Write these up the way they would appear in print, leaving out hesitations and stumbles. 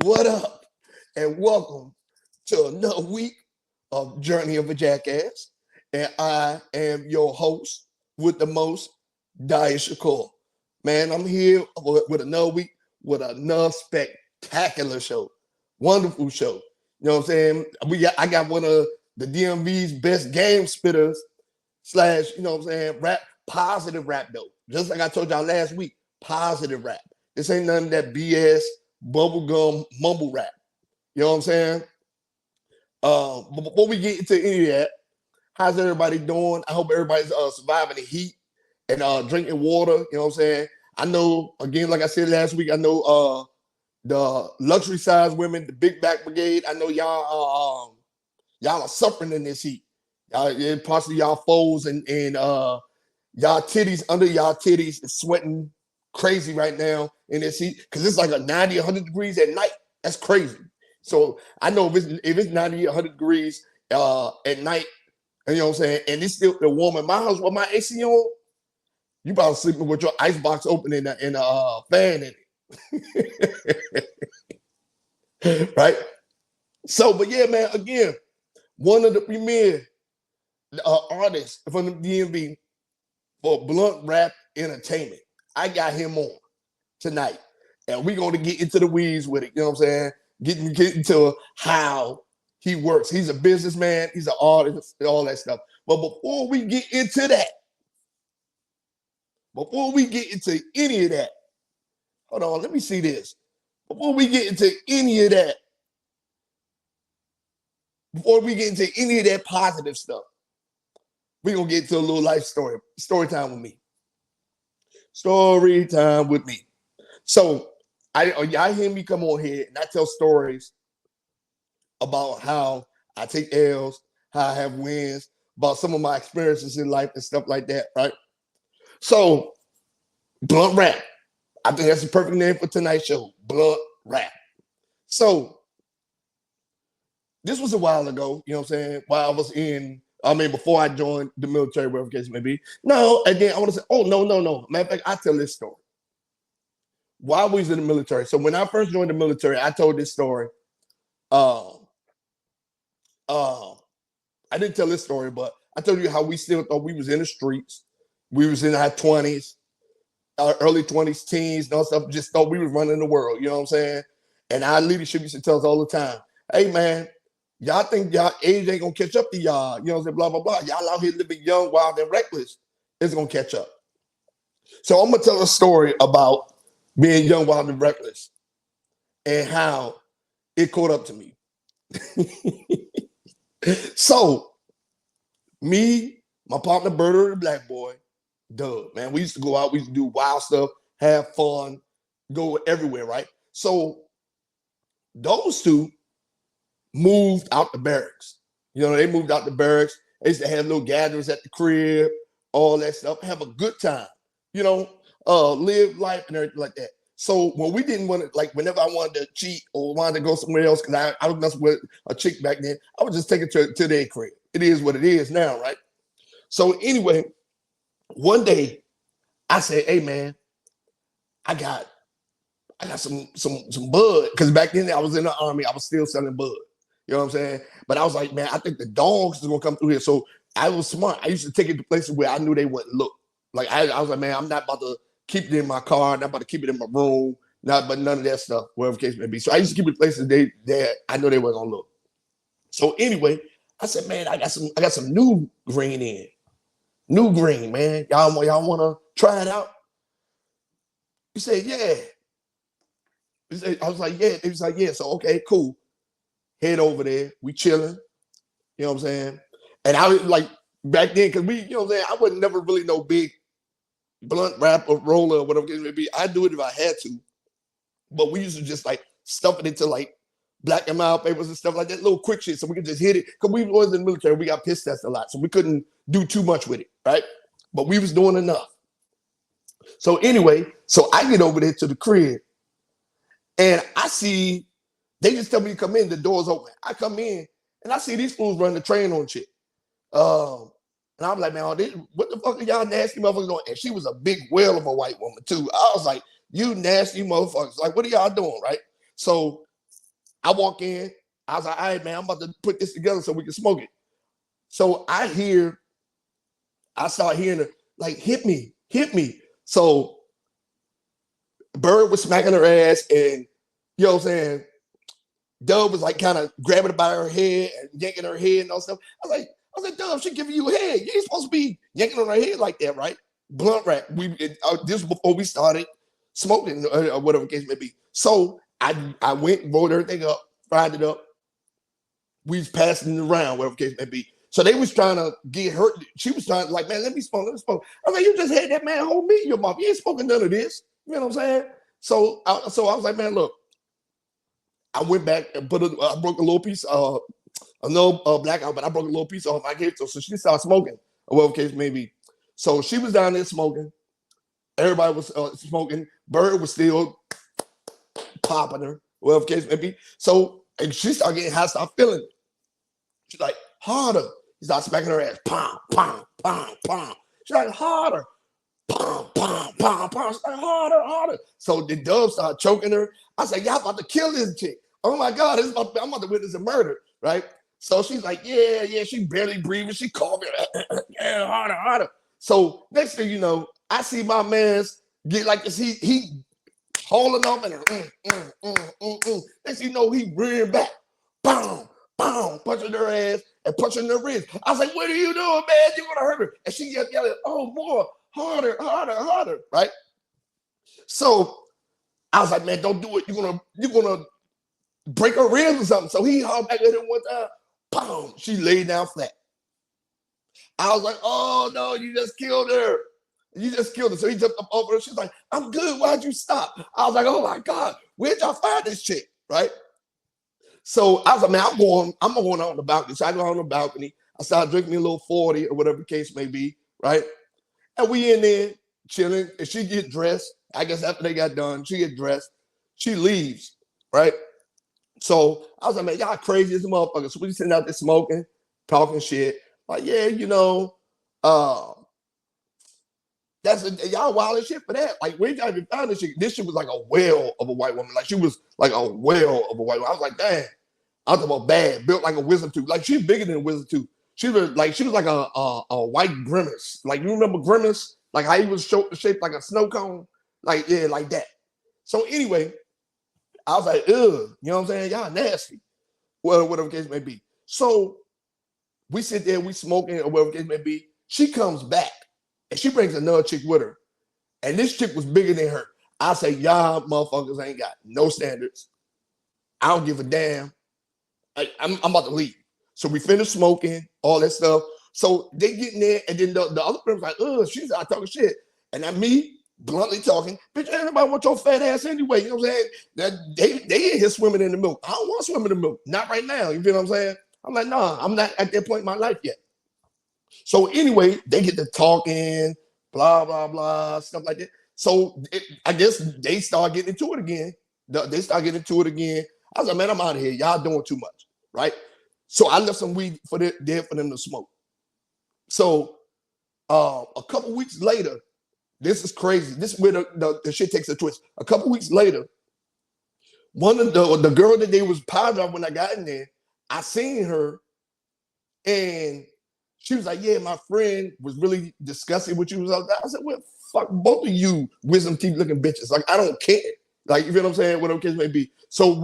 What up? And welcome to another week of Journey of a Jackass. And I am your host with the most, Daya Shakur. Man, I'm here with another week with another spectacular show. Wonderful show. You know what I'm saying? I got one of the DMV's best game spitters slash, you know what I'm saying, positive rap though. Just like I told y'all last week, positive rap. This ain't none of that BS bubblegum mumble rap. You know what I'm saying? But before we get into any of that, how's everybody doing? I hope everybody's surviving the heat and drinking water. You know what I'm saying? I know, again, like I said last week, I know the luxury size women, the big back brigade. I know y'all are suffering in this heat. Y'all, possibly y'all foes and y'all titties under y'all titties is sweating crazy right now in this heat because it's like a 90, 100 degrees at night. That's crazy. So I know if it's 90, 100 degrees at night, you know what I'm saying, and it's still warm in my house with my AC on, you probably sleeping with your ice box open and a fan in it. Right? So, but yeah, man, again, one of the premier artists from the DMV for blunt rap entertainment. I got him on tonight, and we're going to get into the weeds with it. You know what I'm saying? Get into how he works. He's a businessman. He's an artist, and all that stuff. But before we get into that, before we get into any of that, hold on, let me see this. Before we get into any of that, before we get into any of that positive stuff, we're going to get into a little life story time with me. Story time with me. So y'all hear me come on here and I tell stories about how I take L's, how I have wins, about some of my experiences in life and stuff like that, right? So, blunt rap. I think that's the perfect name for tonight's show, blunt rap. So, this was a while ago, you know what I'm saying, while I was before I joined the military, whatever the case may be. No, again, I want to say, no. Matter of fact, I tell this story. While we was in the military, so when I first joined the military, I told this story. I didn't tell this story, but I told you how we still thought we was in the streets. We was in our 20s, our early 20s, teens, and all stuff, just thought we was running the world, you know what I'm saying? And our leadership used to tell us all the time, hey, man, y'all think y'all age ain't gonna catch up to y'all, you know what I'm saying, blah, blah, blah. Y'all out here living young, wild, and reckless. It's gonna catch up. So I'm gonna tell a story about being young, wild, and reckless and how it caught up to me. So, me, my partner, Berto, the black boy, Doug, man, we used to go out, we used to do wild stuff, have fun, go everywhere, right? So, those two moved out the barracks. You know, they moved out the barracks. They used to have little gatherings at the crib, all that stuff, have a good time, you know, live life and everything like that. So when we didn't want to, like, whenever I wanted to cheat or wanted to go somewhere else, because I was messing with a chick back then, I would just take it to their crib. It is what it is now, right? So anyway, one day I said, hey man, I got some bud. Because back then I was in the Army, I was still selling bud. You know what I'm saying? But I was like, man, I think the dogs is gonna come through here. So I was smart. I used to take it to places where I knew they wouldn't look. Like I was like, man, I'm not about to keep it in my car, not about to keep it in my room, but none of that stuff, whatever the case may be. So I used to keep it places that I know they weren't gonna look. So anyway, I said, man, I got some new green in. New green, man. Y'all wanna try it out? He said, yeah. I was like, yeah. He was like, yeah. So okay, cool. Head over there. We chilling. You know what I'm saying? And I was like, back then, because we, you know what I'm saying, I wasn't never really no big blunt rap or roller or whatever it may be. I'd do it if I had to. But we used to just like stuff it into like black and mild papers and stuff like that, little quick shit, so we could just hit it. Because we was in the military, we got piss test a lot, so we couldn't do too much with it, right? But we was doing enough. So anyway, so I get over there to the crib, and I see, they just tell me to come in, the door's open. I come in, and I see these fools running the train on shit. And I'm like, man, what the fuck are y'all nasty motherfuckers doing? And she was a big whale of a white woman, too. I was like, you nasty motherfuckers. Like, what are y'all doing, right? So I walk in. I was like, all right, man, I'm about to put this together so we can smoke it. So I start hearing her like, hit me. So Bird was smacking her ass, and you know what I'm saying, Dove was like kind of grabbing her by her head and yanking her head and all stuff. I was like, Dove, she giving you a head. You ain't supposed to be yanking on her head like that, right? Blunt wrap. This was before we started smoking or whatever the case may be. So I went, rolled everything up, fried it up. We was passing it around, whatever the case may be. So they was trying to get her. She was trying to like, man, let me smoke. I was like, you just had that man hold me in your mouth. You ain't smoking none of this. You know what I'm saying? So I was like, man, look. I went back and I broke a little piece, no blackout, but I broke a little piece off. I gave it to her. So she started smoking, or whatever case may be. So she was down there smoking. Everybody was smoking. Bird was still popping her, whatever case may be. So and she started getting hot, started feeling it. She's like, harder. He started smacking her ass. Pom, pom, pom, pom. She's like, harder. Pom, pom, pom, pom. She's like, harder. So the Dove started choking her. I said, y'all about to kill this chick. Oh my God, I'm about to witness a murder, right? So she's like, yeah, she barely breathing. She called me, yeah, harder. So next thing you know, I see my man's get like this. He hauling off and next thing you know, he ran back, boom, boom, punching her ass and punching her wrist. I was like, what are you doing, man? You're gonna hurt her. And she kept yelling, oh, more, harder, right? So I was like, man, don't do it. You're gonna break her ribs or something. So he hauled back at her one time. Boom. She laid down flat. I was like, oh no, you just killed her. So he jumped up over her. She's like, I'm good. Why'd you stop? I was like, oh my God, where'd y'all find this chick? Right? So I was like, man, I'm going out on the balcony. So I go out on the balcony. I started drinking me a little 40 or whatever the case may be, right? And we in there chilling, and she get dressed. I guess after they got done, she get dressed. She leaves, right? So I was like, man, y'all crazy as a motherfucker. So we sitting out there smoking, talking shit. Like, yeah, y'all wild as shit for that. Like, where y'all even found this shit? This shit was like a whale of a white woman. Like, she was like a whale of a white woman. I was like, damn. I was about bad, built like a wisdom tooth. Like, she's bigger than a wisdom tooth. She was like a white grimace. Like, you remember Grimace? Like how he was shaped like a snow cone? Like, yeah, like that. So anyway, I was like, ugh, you know what I'm saying? Y'all nasty. Well, whatever the case may be. So we sit there, we smoking, or whatever the case may be. She comes back and she brings another chick with her. And this chick was bigger than her. I say, y'all motherfuckers ain't got no standards. I don't give a damn. I'm about to leave. So we finished smoking, all that stuff. So they get in there, and then the other person was like, ugh, she's out talking shit. And then me, bluntly talking, bitch, everybody want your fat ass anyway. You know what I'm saying? That they in here swimming in the milk. I don't want to swim in the milk. Not right now. You feel what I'm saying? I'm like, nah, I'm not at that point in my life yet. So anyway, they get to talking, blah, blah, blah, stuff like that. So I guess they start getting into it again. I was like, man, I'm out of here. Y'all doing too much, right? So I left some weed there for them to smoke. So a couple weeks later, this is crazy. This is where the shit takes a twist. A couple weeks later, one of the girl that they was piled up when I got in there, I seen her, and she was like, yeah, my friend was really disgusted with you. I said, well, fuck both of you wisdom teeth looking bitches. Like, I don't care. Like, you feel what I'm saying? Whatever case may be. So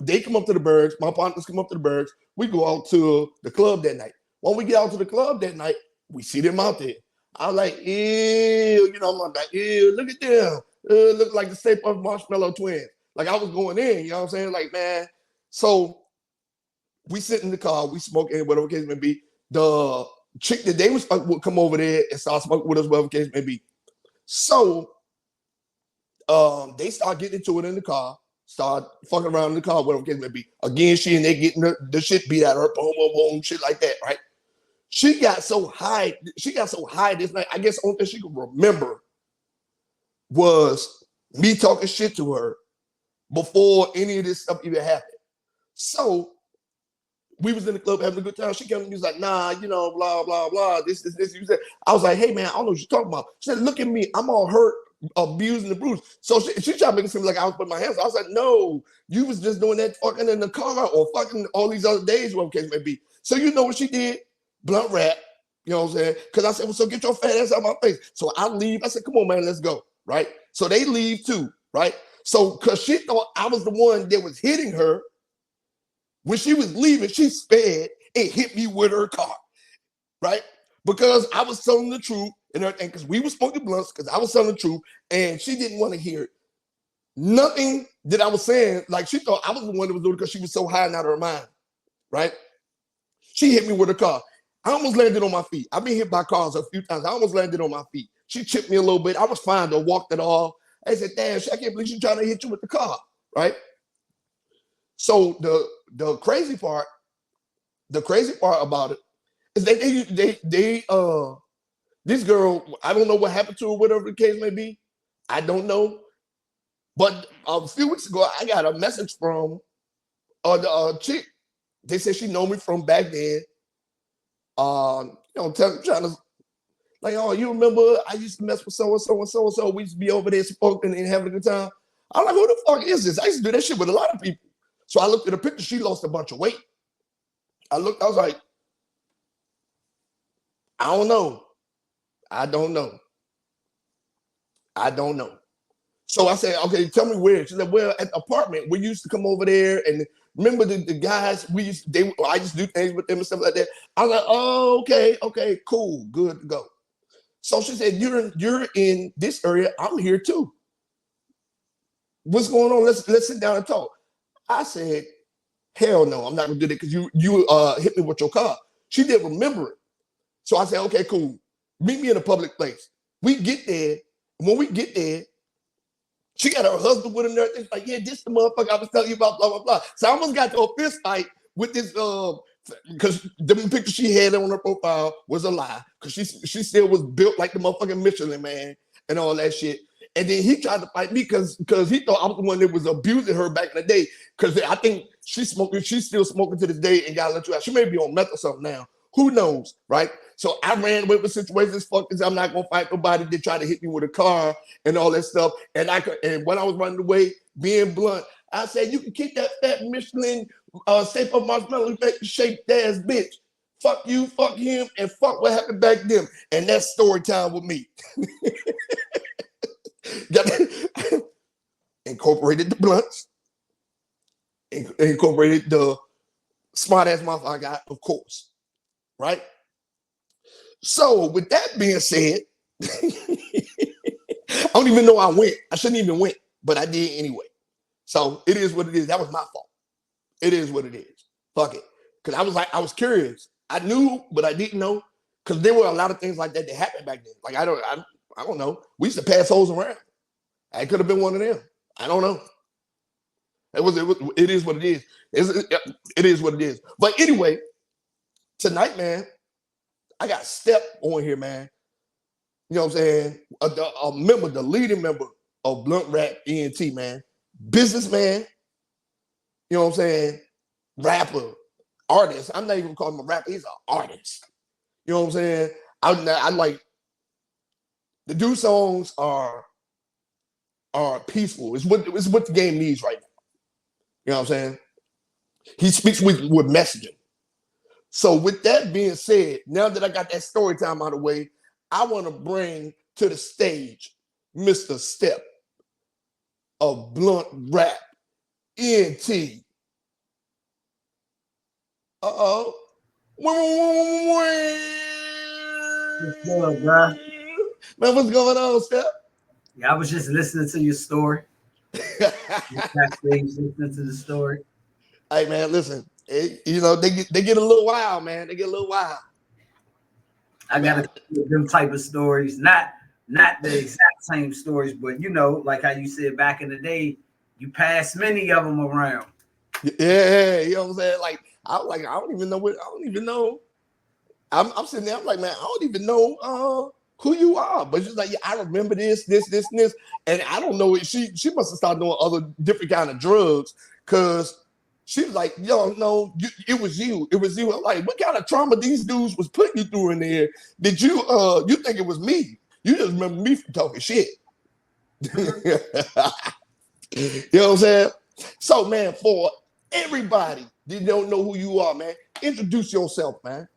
they come up to the Bergs. My partners come up to the Bergs. We go out to the club that night. When we get out to the club that night, we see them out there. I was like, ew, I'm like, ew, look at them. Look like the Step of Marshmallow Twins. Like, I was going in, you know what I'm saying? Like, man. So we sit in the car, we smoke, and whatever case may be. The chick that they would come over there and start smoking with us, whatever case may be. So they start getting into it in the car, start fucking around in the car, whatever case may be. Again, she and they getting the shit beat out of her, boom, boom, boom, shit like that, right? She got so high this night. I guess the only thing she could remember was me talking shit to her before any of this stuff even happened. So we was in the club having a good time. She came to me, was like, nah, blah, blah, blah, this, you said. I was like, hey, man, I don't know what you're talking about. She said, look at me. I'm all hurt abused and abused. So she tried to make it seem like I was putting my hands. I was like, no, you was just doing that fucking in the car or fucking all these other days, whatever case may be. So you know what she did? Blunt rap. You know what I'm saying? Because I said, well, so get your fat ass out of my face. So I leave. I said, come on, man, let's go. Right? So they leave too. Right? So because she thought I was the one that was hitting her, when she was leaving, she sped and hit me with her car. Right? Because I was telling the truth and everything, because we were smoking blunts, because I was telling the truth, and she didn't want to hear it. Nothing that I was saying, like she thought I was the one that was doing it because she was so high and out of her mind. Right? She hit me with her car. I almost landed on my feet. I've been hit by cars a few times. I almost landed on my feet. She chipped me a little bit. I was fine to walk it off. I said, damn, I can't believe she's trying to hit you with the car, right? So the crazy part about it is that this girl, I don't know what happened to her, whatever the case may be. I don't know. But a few weeks ago, I got a message from a chick. They said she know me from back then. Trying to, like, oh, you remember I used to mess with so-and-so and so-and-so. We used to be over there smoking and having a good time. I'm like, who the fuck is this? I used to do that shit with a lot of people. So I looked at the picture. She lost a bunch of weight. I was like, I don't know. So I said, okay, tell me where. She said, well, at the apartment. We used to come over there, and remember the guys, I used to do things with them and stuff like that. I was like, oh, okay, cool, good to go. So she said, you're in this area. I'm here too. What's going on? Let's sit down and talk. I said, hell no, I'm not gonna do that because you hit me with your car. She didn't remember it. So I said, okay, cool. Meet me in a public place. We get there. When we get there, she got her husband with her and everything. Like, yeah, this the motherfucker I was telling you about, blah, blah, blah. So I almost got to a fist fight with this, because the picture she had on her profile was a lie. Because she still was built like the motherfucking Michelin Man and all that shit. And then he tried to fight me because he thought I was the one that was abusing her back in the day. Because I think she's still smoking to this day and got let you out. She may be on meth or something now. Who knows, right? So I ran with the situations. Fuck this, I'm not gonna fight nobody that tried to hit me with a car and all that stuff. And when I was running away, being blunt, I said, you can keep that fat Michelin shape of marshmallow shaped ass bitch. Fuck you, fuck him, and fuck what happened back then. And that's story time with me. Incorporated the blunts, incorporated the smart ass mouth I got, of course. Right? So with that being said, I don't even know I went. I shouldn't even went, but I did anyway. So it is what it is. That was my fault. It is what it is. Fuck it. Because I was curious. I knew, but I didn't know. Because there were a lot of things like that that happened back then. Like I don't know. We used to pass hoes around. I could have been one of them. I don't know. It is what it is. It is what it is. But anyway, tonight, man, I got Step on here, man. You know what I'm saying? The leading member of Blunt Rap ENT, man. Businessman. You know what I'm saying? Rapper, artist. I'm not even calling him a rapper. He's an artist. You know what I'm saying? I like the dude songs are peaceful. It's what the game needs right now. You know what I'm saying? He speaks with messaging. So with that being said, now that I got that story time out of the way, I want to bring to the stage Mr. Step of Blunt Rap ENT. Uh-oh. What's good, bro? Man, what's going on, Step? Yeah, I was just listening to your story. Backstage listening to the story. Hey, man, listen. They get a little wild, man. They get a little wild. I got them type of stories, not the exact same stories, but like how you said back in the day, you passed many of them around. Yeah, you know what I'm saying? I don't even know. I'm sitting there, I'm like, man, I don't even know who you are. But she's like, yeah, I remember this, and this. And I don't know. She must have started doing other different kind of drugs because she was like, yo, no, it was you. It was you. I'm like, what kind of trauma these dudes was putting you through in there? Did you think it was me? You just remember me from talking shit. You know what I'm saying? So, man, for everybody that don't know who you are, man, introduce yourself, man.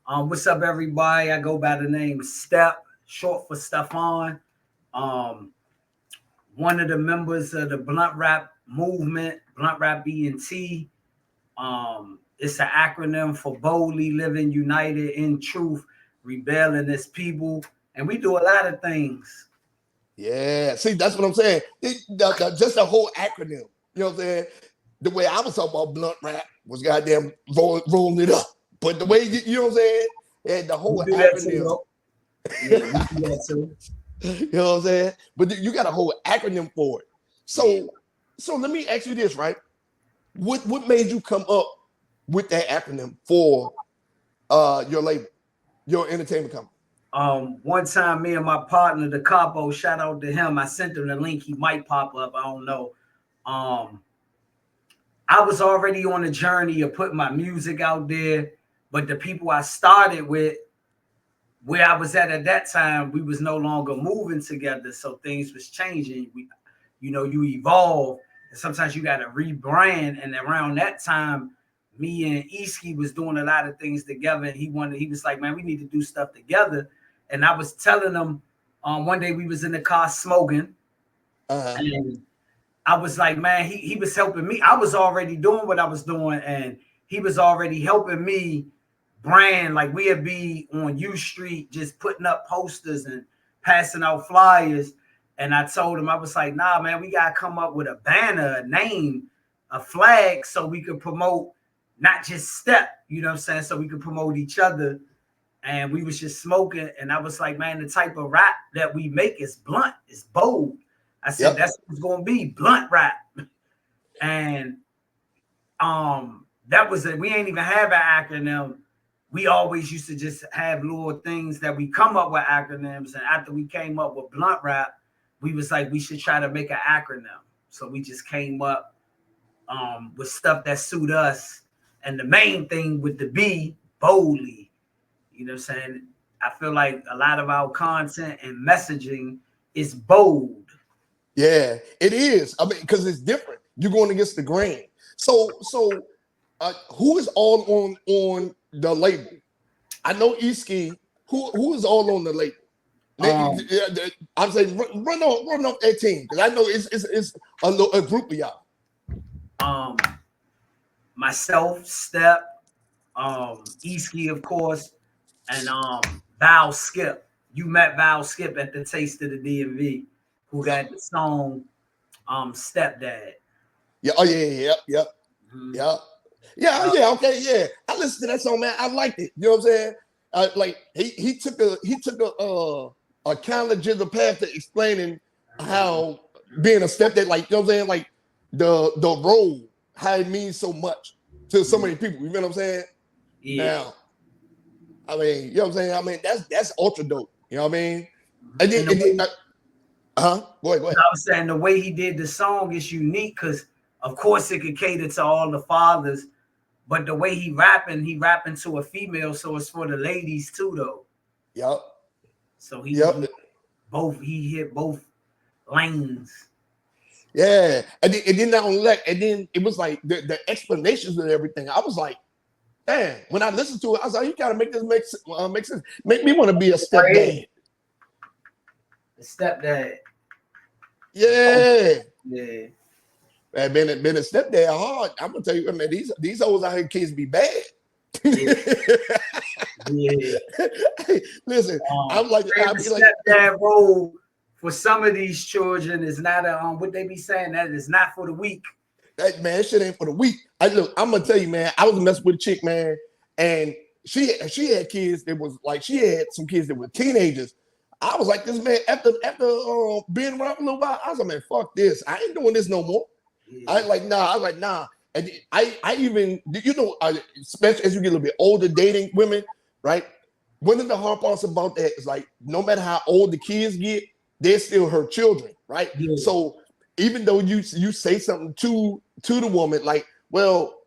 What's up, everybody? I go by the name Step, short for Stefan. One of the members of the Blunt Rap movement, Blunt Rap BNT. It's an acronym for Boldly Living United in Truth, Rebelling as People. And we do a lot of things. Yeah, see, that's what I'm saying. Just a whole acronym. You know what I'm saying? The way I was talking about blunt rap was goddamn rolling it up. But the way, you know what I'm saying? And the whole acronym. Yeah, we do that too. You know what I'm saying? But you got a whole acronym for it. So let me ask you this, right? What made you come up with that acronym for your label, your entertainment company? One time, me and my partner, the Capo, shout out to him. I sent him the link. He might pop up. I don't know. I was already on a journey of putting my music out there, but the people I started with, where I was at that time, we was no longer moving together, so things was changing. You evolve, and sometimes you got to rebrand. And around that time, me and Iski was doing a lot of things together, and he was like, man, we need to do stuff together. And I was telling him, one day we was in the car smoking, and I was like, man, he was helping me. I was already doing what I was doing, and he was already helping me brand. Like, we'd be on U Street just putting up posters and passing out flyers. And I told him, I was like, nah, man, we got to come up with a banner, a name, a flag, so we could promote not just Step, you know what I'm saying? So we could promote each other. And we was just smoking. And I was like, man, the type of rap that we make is blunt, it's bold. I said, that's what's going to be, blunt rap. And that was it. We ain't even have an acronym. We always used to just have little things that we come up with acronyms. And after we came up with blunt rap, we was like, we should try to make an acronym. So we just came up with stuff that suit us. And the main thing with the B, boldly. You know what I'm saying? I feel like a lot of our content and messaging is bold. Yeah, it is. I mean, because it's different. You're going against the grain. So who is all on the label? I know Iski. Who is all on the label? I'm saying run off that team, because I know it's a group of y'all. Myself, Step, Iski, of course, and Val Skip. You met Val Skip at the Taste of the DMV, who got the song Stepdad. Yeah, oh yeah, yep. Mm-hmm. Yeah, okay, yeah. I listened to that song, man. I liked it. You know what I'm saying? Like he took a kind of gentle path to explaining how being a stepdad, like, you know what I'm saying, like the role, how it means so much to so many people. You know what I'm saying? Yeah. Now, I mean, you know what I'm saying? I mean, that's ultra dope. You know what I mean? And then, Go ahead. I was saying the way he did the song is unique, because of course it could cater to all the fathers, but the way he rapping to a female, so it's for the ladies too, though. Yep. So he hit both lanes. Yeah, and then not only that, and then it was like the explanations and everything. I was like, man, when I listened to it, I was like, you gotta make this make sense. Make me want to be a stepdad. The stepdad. Yeah. Yeah. Man, been a stepdad hard. I'm gonna tell you, man, these hoes out here kids be bad. Yeah. Hey, listen, I'm like, I be like, stepdad role for some of these children is not a what they be saying, that is not for the weak. That shit ain't for the weak. I'm gonna tell you, man, I was messing with a chick, man, and she had kids that was like, she had some kids that were teenagers. I was like, this man, after being around for a little while, I was like, man, fuck this. I ain't doing this no more. Yeah. I was like, nah. And I even, you know, especially as you get a little bit older, dating women, right? One of the hard parts about that is, like, no matter how old the kids get, they're still her children, right? Yeah. So even though you say something to the woman, like, well,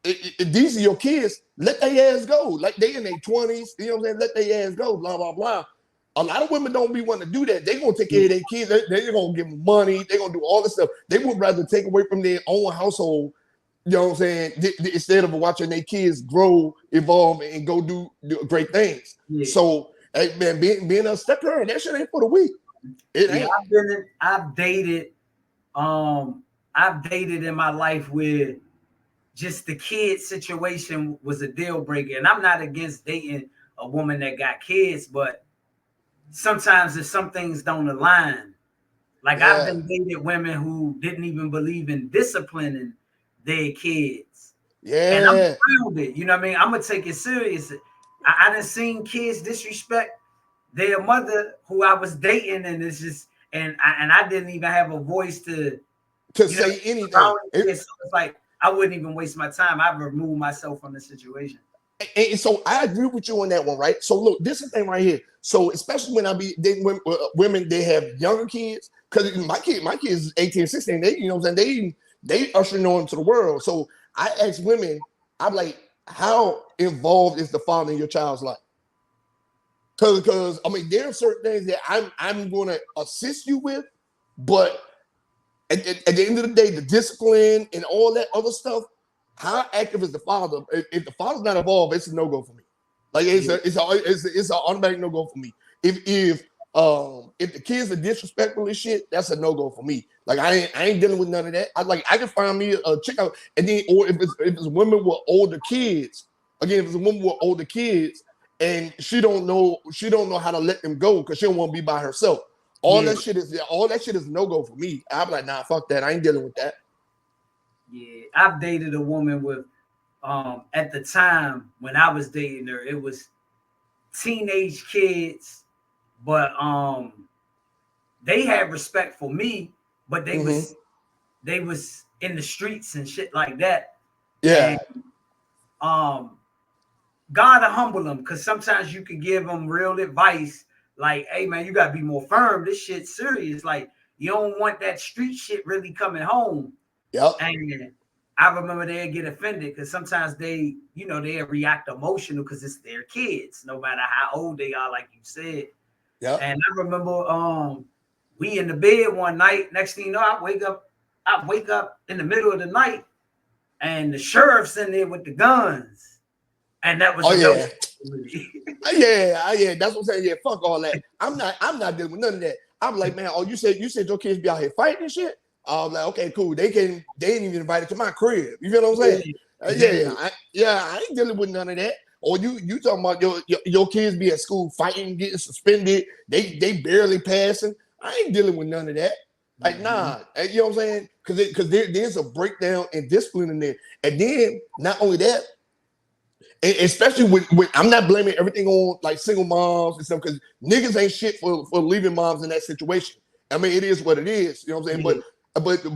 these are your kids, let their ass go. Like, they in their 20s, you know what I'm saying? Let their ass go, blah, blah, blah. A lot of women don't be wanting to do that. They're gonna take care of their kids. They're gonna give them money. They're gonna do all this stuff. They would rather take away from their own household, you know what I'm saying, instead of watching their kids grow, evolve, and go do great things. Yeah. So, hey, man, being a step parent, that shit ain't for the weak. It ain't. I've dated in my life where just the kid situation was a deal breaker. And I'm not against dating a woman that got kids, but sometimes if some things don't align, like I've been dated women who didn't even believe in disciplining their kids. Yeah. And I'm around it. You know what I mean? I'm gonna take it serious. I done seen kids disrespect their mother who I was dating, and it's just and I didn't even have a voice to say anything. So it's like I wouldn't even waste my time. I'd remove myself from the situation. And so I agree with you on that one, right? So look, this is the thing right here. So especially when I be dating women, they have younger kids, because my kids is 18, 16. They, you know what I'm saying, they ushering on into the world. So I ask women, I'm like, how involved is the father in your child's life? Because I mean, there are certain things that I'm going to assist you with, but at the end of the day, the discipline and all that other stuff, how active is the father? If the father's not involved, it's a no-go for me. Like it's an automatic no-go for me. If the kids are disrespectful and shit, that's a no-go for me. Like I ain't dealing with none of that. I can find me a chick out, and then or if it's women with older kids, again, if it's a woman with older kids and she don't know how to let them go because she don't want to be by herself. All that shit is no-go for me. I'm like, nah, fuck that. I ain't dealing with that. Yeah, I've dated a woman with at the time when I was dating her, it was teenage kids, but they had respect for me, but they was in the streets and shit like that. Yeah. And, gotta humble them, because sometimes you can give them real advice like, hey man, you gotta be more firm. This shit's serious. Like, you don't want that street shit really coming home. Yep. And I remember they'd get offended because sometimes they react emotional because it's their kids, no matter how old they are, like you said. Yeah. And I remember we in the bed one night. Next thing you know, I wake up in the middle of the night and the sheriff's in there with the guns. And that was yeah. That's what I'm saying. Yeah, fuck all that. I'm not dealing with none of that. I'm like, man, you said your kids be out here fighting and shit. I'm like, okay, cool. They ain't even invited to my crib. You feel what I'm saying? I ain't dealing with none of that. Or you talking about your kids be at school fighting, getting suspended. They barely passing. I ain't dealing with none of that. Like, nah, you know what I'm saying? Because there's a breakdown in discipline in there. And then not only that, especially with I'm not blaming everything on like single moms and stuff, because niggas ain't shit for leaving moms in that situation. I mean, it is what it is. You know what I'm saying?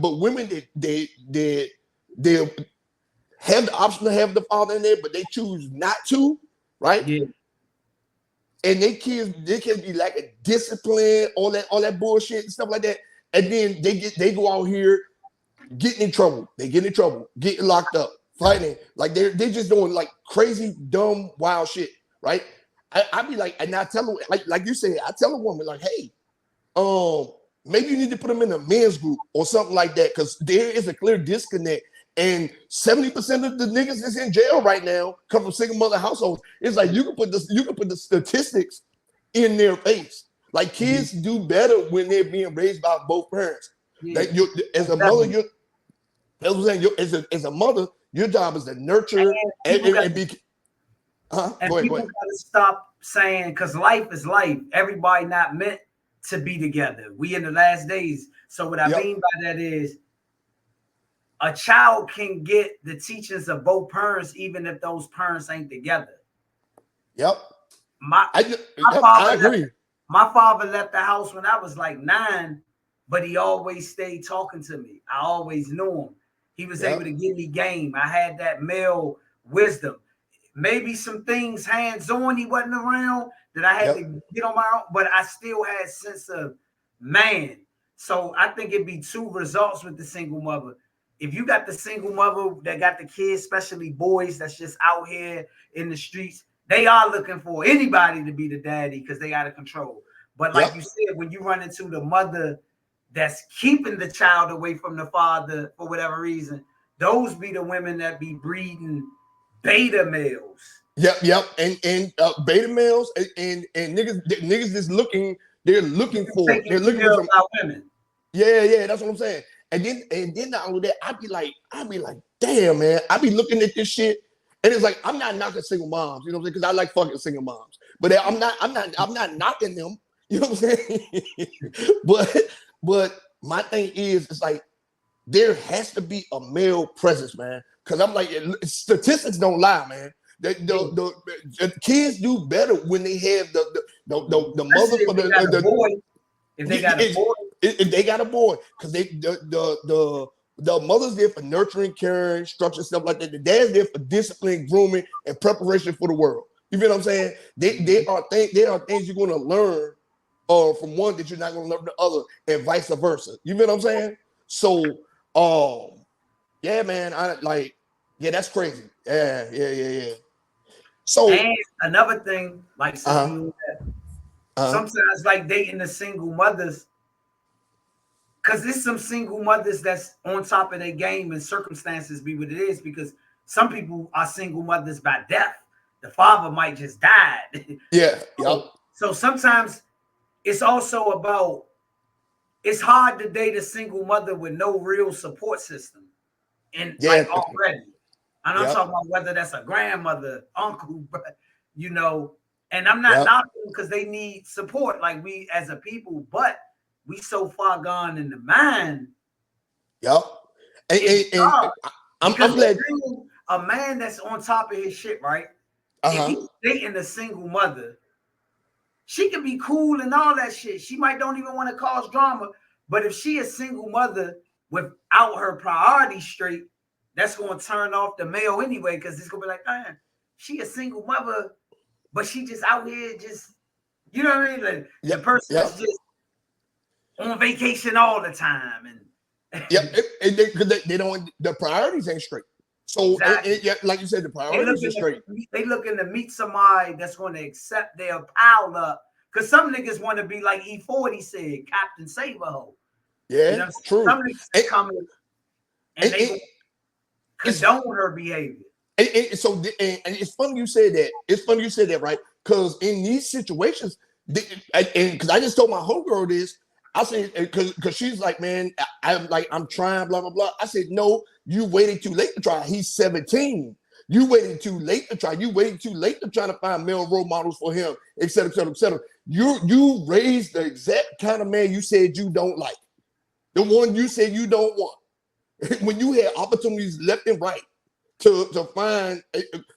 But women, they have the option to have the father in there, but they choose not to, right? Yeah. And they can be like a discipline, all that bullshit and stuff like that. And then they go out here getting in trouble. They get in trouble, getting locked up, fighting. Like they're just doing like crazy, dumb, wild shit, right? I be like, and I tell them, like you said, I tell a woman like, hey, maybe you need to put them in a men's group or something like that, because there is a clear disconnect. And 70% of the niggas that's in jail right now come from single mother households. It's like you can put the statistics in their face. Like kids do better when they're being raised by both parents. Yeah. Like as a mother, as a mother, your job is to nurture and be. And people gotta stop saying, because life is life. Everybody not meant to be together. We in the last days. So what I mean by that is, a child can get the teachings of both parents, even if those parents ain't together. Yep. I agree. My father left the house when I was like 9, but he always stayed talking to me. I always knew him. He was able to give me game. I had that male wisdom. Maybe some things hands-on he wasn't around that I had to get on my own, but I still had a sense of man. So I think it'd be 2 results with the single mother. If you got the single mother that got the kids, especially boys that's just out here in the streets, they are looking for anybody to be the daddy because they out of control. But like you said, when you run into the mother that's keeping the child away from the father for whatever reason, those be the women that be breeding beta males. Yep. And beta males and niggas just looking. They're looking for some women. Yeah, that's what I'm saying. And then not only that, I'd be like, damn, man. I be looking at this shit, and it's like I'm not knocking single moms, you know what I'm saying? Because I like fucking single moms, but I'm not knocking them, you know what I'm saying? but my thing is, it's like there has to be a male presence, man. Because I'm like, statistics don't lie, man. The kids do better when they have the mother for the boy. If they got a boy, if they got a boy, because the mother's there for nurturing, caring, structure, stuff like that. The dad's there for discipline, grooming, and preparation for the world. You feel what I'm saying? There are things you're going to learn from one that you're not going to learn from the other, and vice versa. You feel what I'm saying? So, yeah, man, that's crazy. Yeah. So, and another thing, like sometimes like dating the single mothers, because there's some single mothers that's on top of their game and circumstances be what it is, because some people are single mothers by death. The father might just die. Yeah. So sometimes it's also about, it's hard to date a single mother with no real support system. And like already. And I'm talking about whether that's a grandmother, uncle, you know, and I'm not knocking them because they need support, like we as a people, but we so far gone in the mind. And I'm glad a man that's on top of his shit, right? If he's dating a single mother, she can be cool and all that shit. She might don't even want to cause drama, but if she a single mother without her priorities straight, that's going to turn off the male anyway, because it's going to be like, man, she a single mother, but she just out here just, you know what I mean? Like, the person is just on vacation all the time. And they don't, the priorities ain't straight. So, like you said, the priorities are straight. They looking to meet somebody that's going to accept their pile up. Because some niggas want to be like E40 said, Captain Saberho. Yeah, you know, true. Some niggas come and they condone her behavior. And it's funny you said that. It's funny you said that, right? Because in these situations, because I just told my homegirl this, I said, because she's like, man, I'm trying, blah, blah, blah. I said, no, you waited too late to try. He's 17. You waited too late to try. You waited too late to try to find male role models for him, et cetera, et cetera, et cetera. You raised the exact kind of man you said you don't like. The one you said you don't want. When you had opportunities left and right to find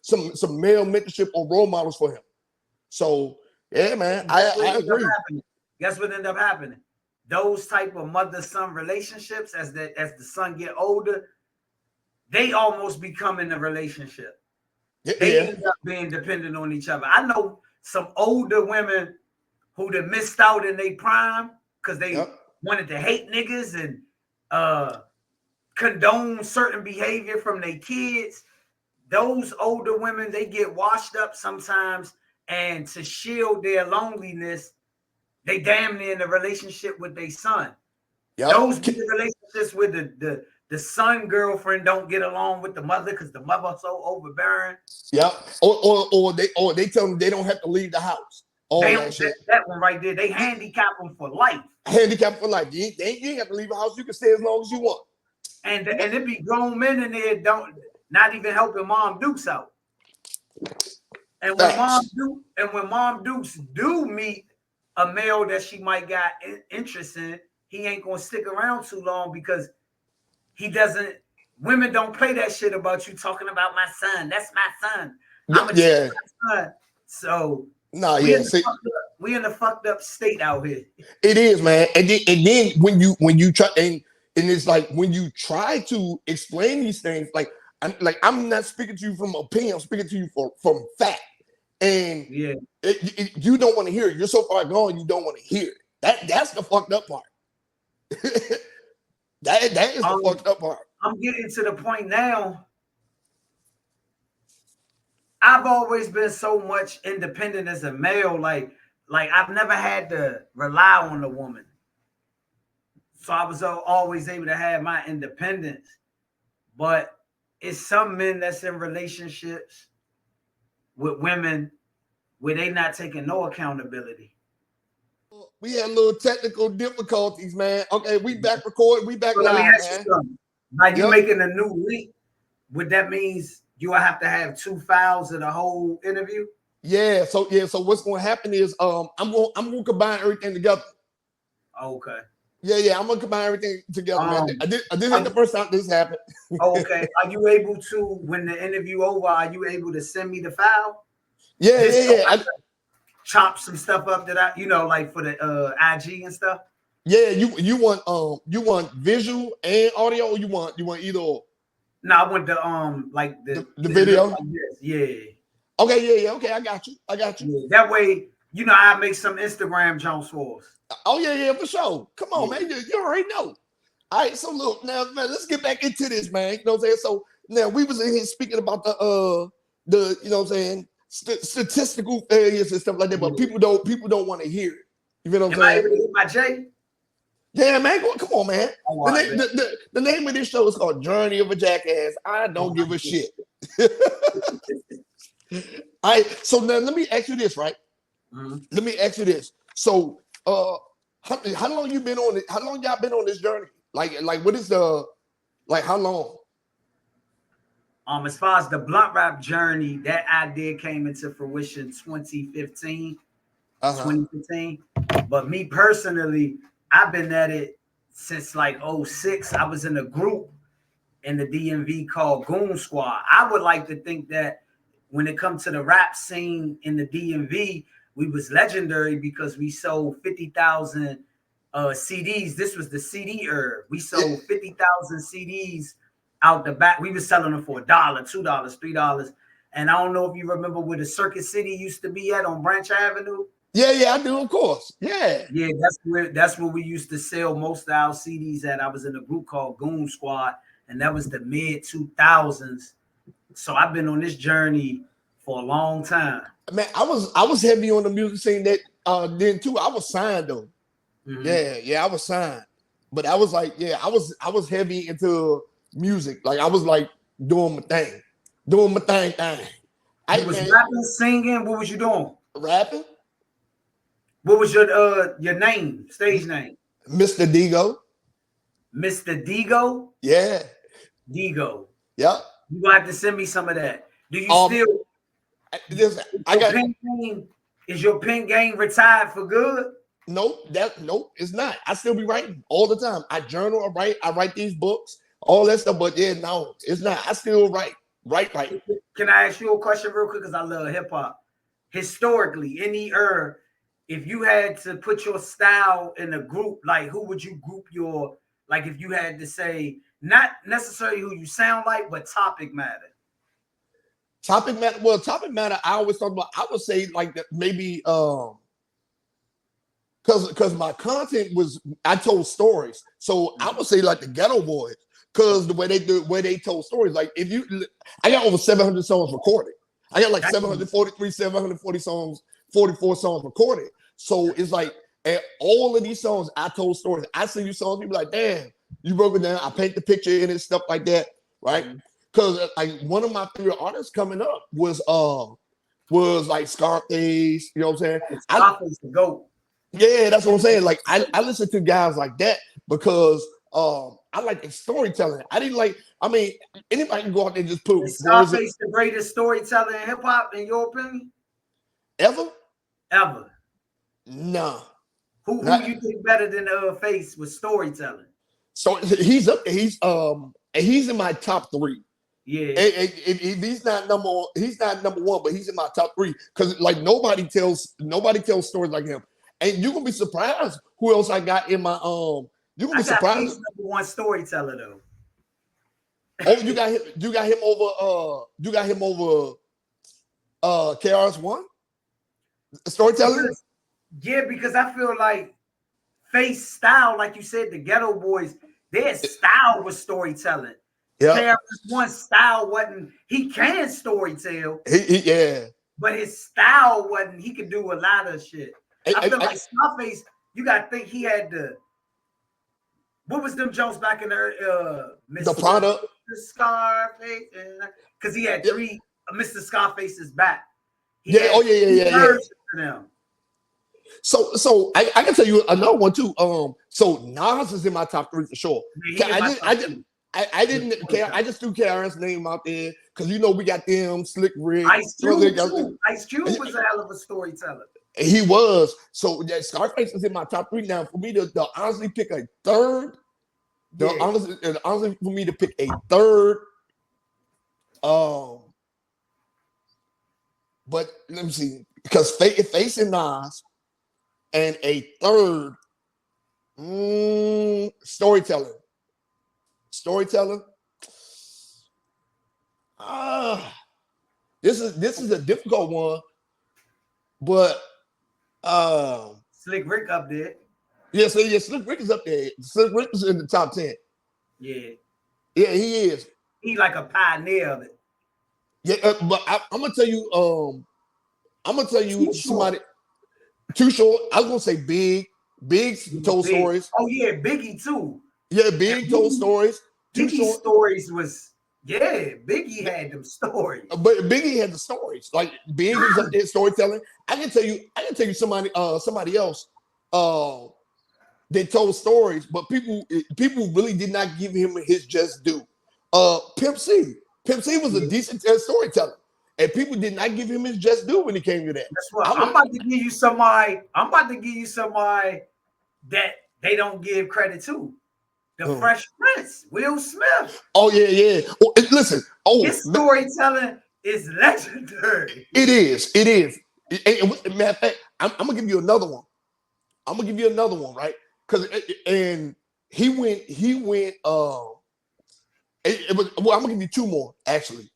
some male mentorship or role models for him. So, yeah, man, I agree. Guess what ended up happening? Those type of mother-son relationships, as the son get older, they almost become in a relationship. They end up being dependent on each other. I know some older women who done missed out in their prime because they wanted to hate niggas and condone certain behavior from their kids. Those older women, they get washed up sometimes, and to shield their loneliness, they damn near in a relationship with their son. Those be the relationships with the son girlfriend don't get along with the mother because the mother so overbearing. Or they tell them they don't have to leave the house. That one right there, they handicap them for life. Handicap for life. You ain't have to leave the house. You can stay as long as you want. And it be grown men in there not even helping Mom Dukes out. And when Mom Dukes do meet a male that she might got interest in, he ain't gonna stick around too long because he doesn't. Women don't play that shit about you talking about my son. That's my son. I'm a my son. So we in the fucked up state out here. It is, man. And then when you try and it's like when you try to explain these things, I'm not speaking to you from opinion. I'm speaking to you from fact. And you don't want to hear it. You're so far gone, you don't want to hear it. That's the fucked up part. that is the fucked up part. I'm getting to the point now. I've always been so much independent as a male. Like like I've never had to rely on a woman. So I was always able to have my independence. But it's some men that's in relationships with women where they not taking no accountability. We had a little technical difficulties, man. Okay, we back recording. We back So let me live, ask you man. something. Like you Yep. making a new link, would that means you will have to have 2 files of the whole interview? Yeah. So what's going to happen is I'm going to combine everything together. Okay. Yeah. I'm going to combine everything together, man. This ain't the first time this happened. Okay. Are you able to, when the interview over, are you able to send me the file? Yeah. Chop some stuff up that I, like for the IG and stuff. Yeah, you want visual and audio, or you want either or? No, I want the like the video. Like this. Yeah. Okay, yeah, okay, I got you. Yeah, that way, I make some Instagram jumps for us. Oh yeah, for sure. Come on, man, you already know. All right, so look now, man, let's get back into this, man. You know what I'm saying? So now we was in here speaking about the you know what I'm saying, statistical failures and stuff like that, but people don't want to hear it. You know what I'm saying? Am I able to hit my J? Yeah, man, come on, man. Right, the name of this show is called Journey of a Jackass. I don't give a shit. All right, so now let me ask you this, right? Let me ask you this. So, how long you been on it? How long y'all been on this journey? Like, what is how long? As far as the blunt rap journey, that idea came into fruition 2015. 2015. But me personally, I've been at it since like 06. I was in a group in the DMV called Goon Squad. I would like to think that when it comes to the rap scene in the DMV, we was legendary because we sold 50,000 CDs. This was the CD era. We sold 50,000 CDs out the back. We was selling them for $1, $2, $3. And I don't know if you remember where the Circuit City used to be at on Branch Avenue. Yeah, I do, of course. Yeah, that's where we used to sell most of our CDs at. I was in a group called Goon Squad, and that was the mid 2000s. So I've been on this journey for a long time. Man, I was heavy on the music scene that then too. I was signed though. Yeah, I was signed, but I was like, I was heavy into music. Like I was like doing my thing. I was rapping, singing. What was you doing? Rapping. What was your name, stage name? Mr. Digo. Mr. Digo? Yeah. Digo. Yep. You gonna have to send me some of that. Do you still? Is your pen game retired for good? Nope, it's not. I still be writing all the time. I journal, I write these books, all that stuff. But yeah, no, it's not. I still write. Can I ask you a question real quick? Because I love hip hop. Historically, any era, if you had to put your style in a group, like who would you group your, like if you had to say, not necessarily who you sound like, but topic matter? Topic matter. Well, topic matter. I always talk about. I would say like that maybe because my content was I told stories, so I would say like the Ghetto Boys because the way they told stories. Like if you, I got over 700 songs recorded. I got like 740 songs, 44 songs recorded. So it's like at all of these songs, I told stories. I sing you songs, people like, damn, you broke it down. I paint the picture in it, stuff like that, right? Because like one of my favorite artists coming up was like Scarface. You know what I'm saying? Scarface the GOAT. Yeah, that's what I'm saying. Like I listen to guys like that because I like storytelling. I didn't like. I mean, anybody can go out there and just put. Is Scarface the greatest storyteller in hip hop, in your opinion? Ever? No. Who you think better than Face with storytelling? So he's up. He's in my top 3. Yeah. If he's not number one, but he's in my top 3 because like nobody tells stories like him. And you're gonna be surprised who else I got in my You're gonna be surprised. He's number 1 storyteller though. Oh, you got him over KRS-One? Storytelling? Yeah, because I feel like Face style, like you said, the Ghetto Boys, their style was storytelling. Yeah. KRS-One style wasn't, he can storytell. Yeah. But his style wasn't, he could do a lot of shit. I feel like Scarface, you gotta think he had what was them Jones back in the The product, Mr. Scarface, because he had three Mr. Scarface's back. He yeah, oh yeah. Them. So I can tell you another one too. So Nas is in my top 3 for sure. Yeah, I just threw KRS name out there because you know we got them Slick Rick. Ice Cube too. Ice Cube was a hell of a storyteller. He was. So that Scarface is in my top 3 now. For me to honestly pick a third, honestly for me to pick a third, but let me see, because facing Nas and a third storyteller. This is a difficult one, but Slick Rick up there. Yeah, so Slick Rick is up there. Slick Rick is in the top 10. Yeah, he is. He like a pioneer of it. Yeah, but I'm gonna tell you. Somebody. Too Short. I was gonna say Big. Big told stories. Oh yeah, Biggie too. Yeah, Big told stories. Too Short stories was Biggie had them stories. But Biggie had the stories. Like Big was up there storytelling. I can tell you somebody else. They told stories, but people really did not give him his just due. Pimp C was a decent storyteller, and people did not give him his just due when it came to that. That's right. I'm about to give you somebody that they don't give credit to. The Fresh Prince, Will Smith. Oh yeah. Well, listen. His storytelling is legendary. It is. And matter of fact, I'm gonna give you another one. Right? Because and he went. I'm gonna give you 2 more actually,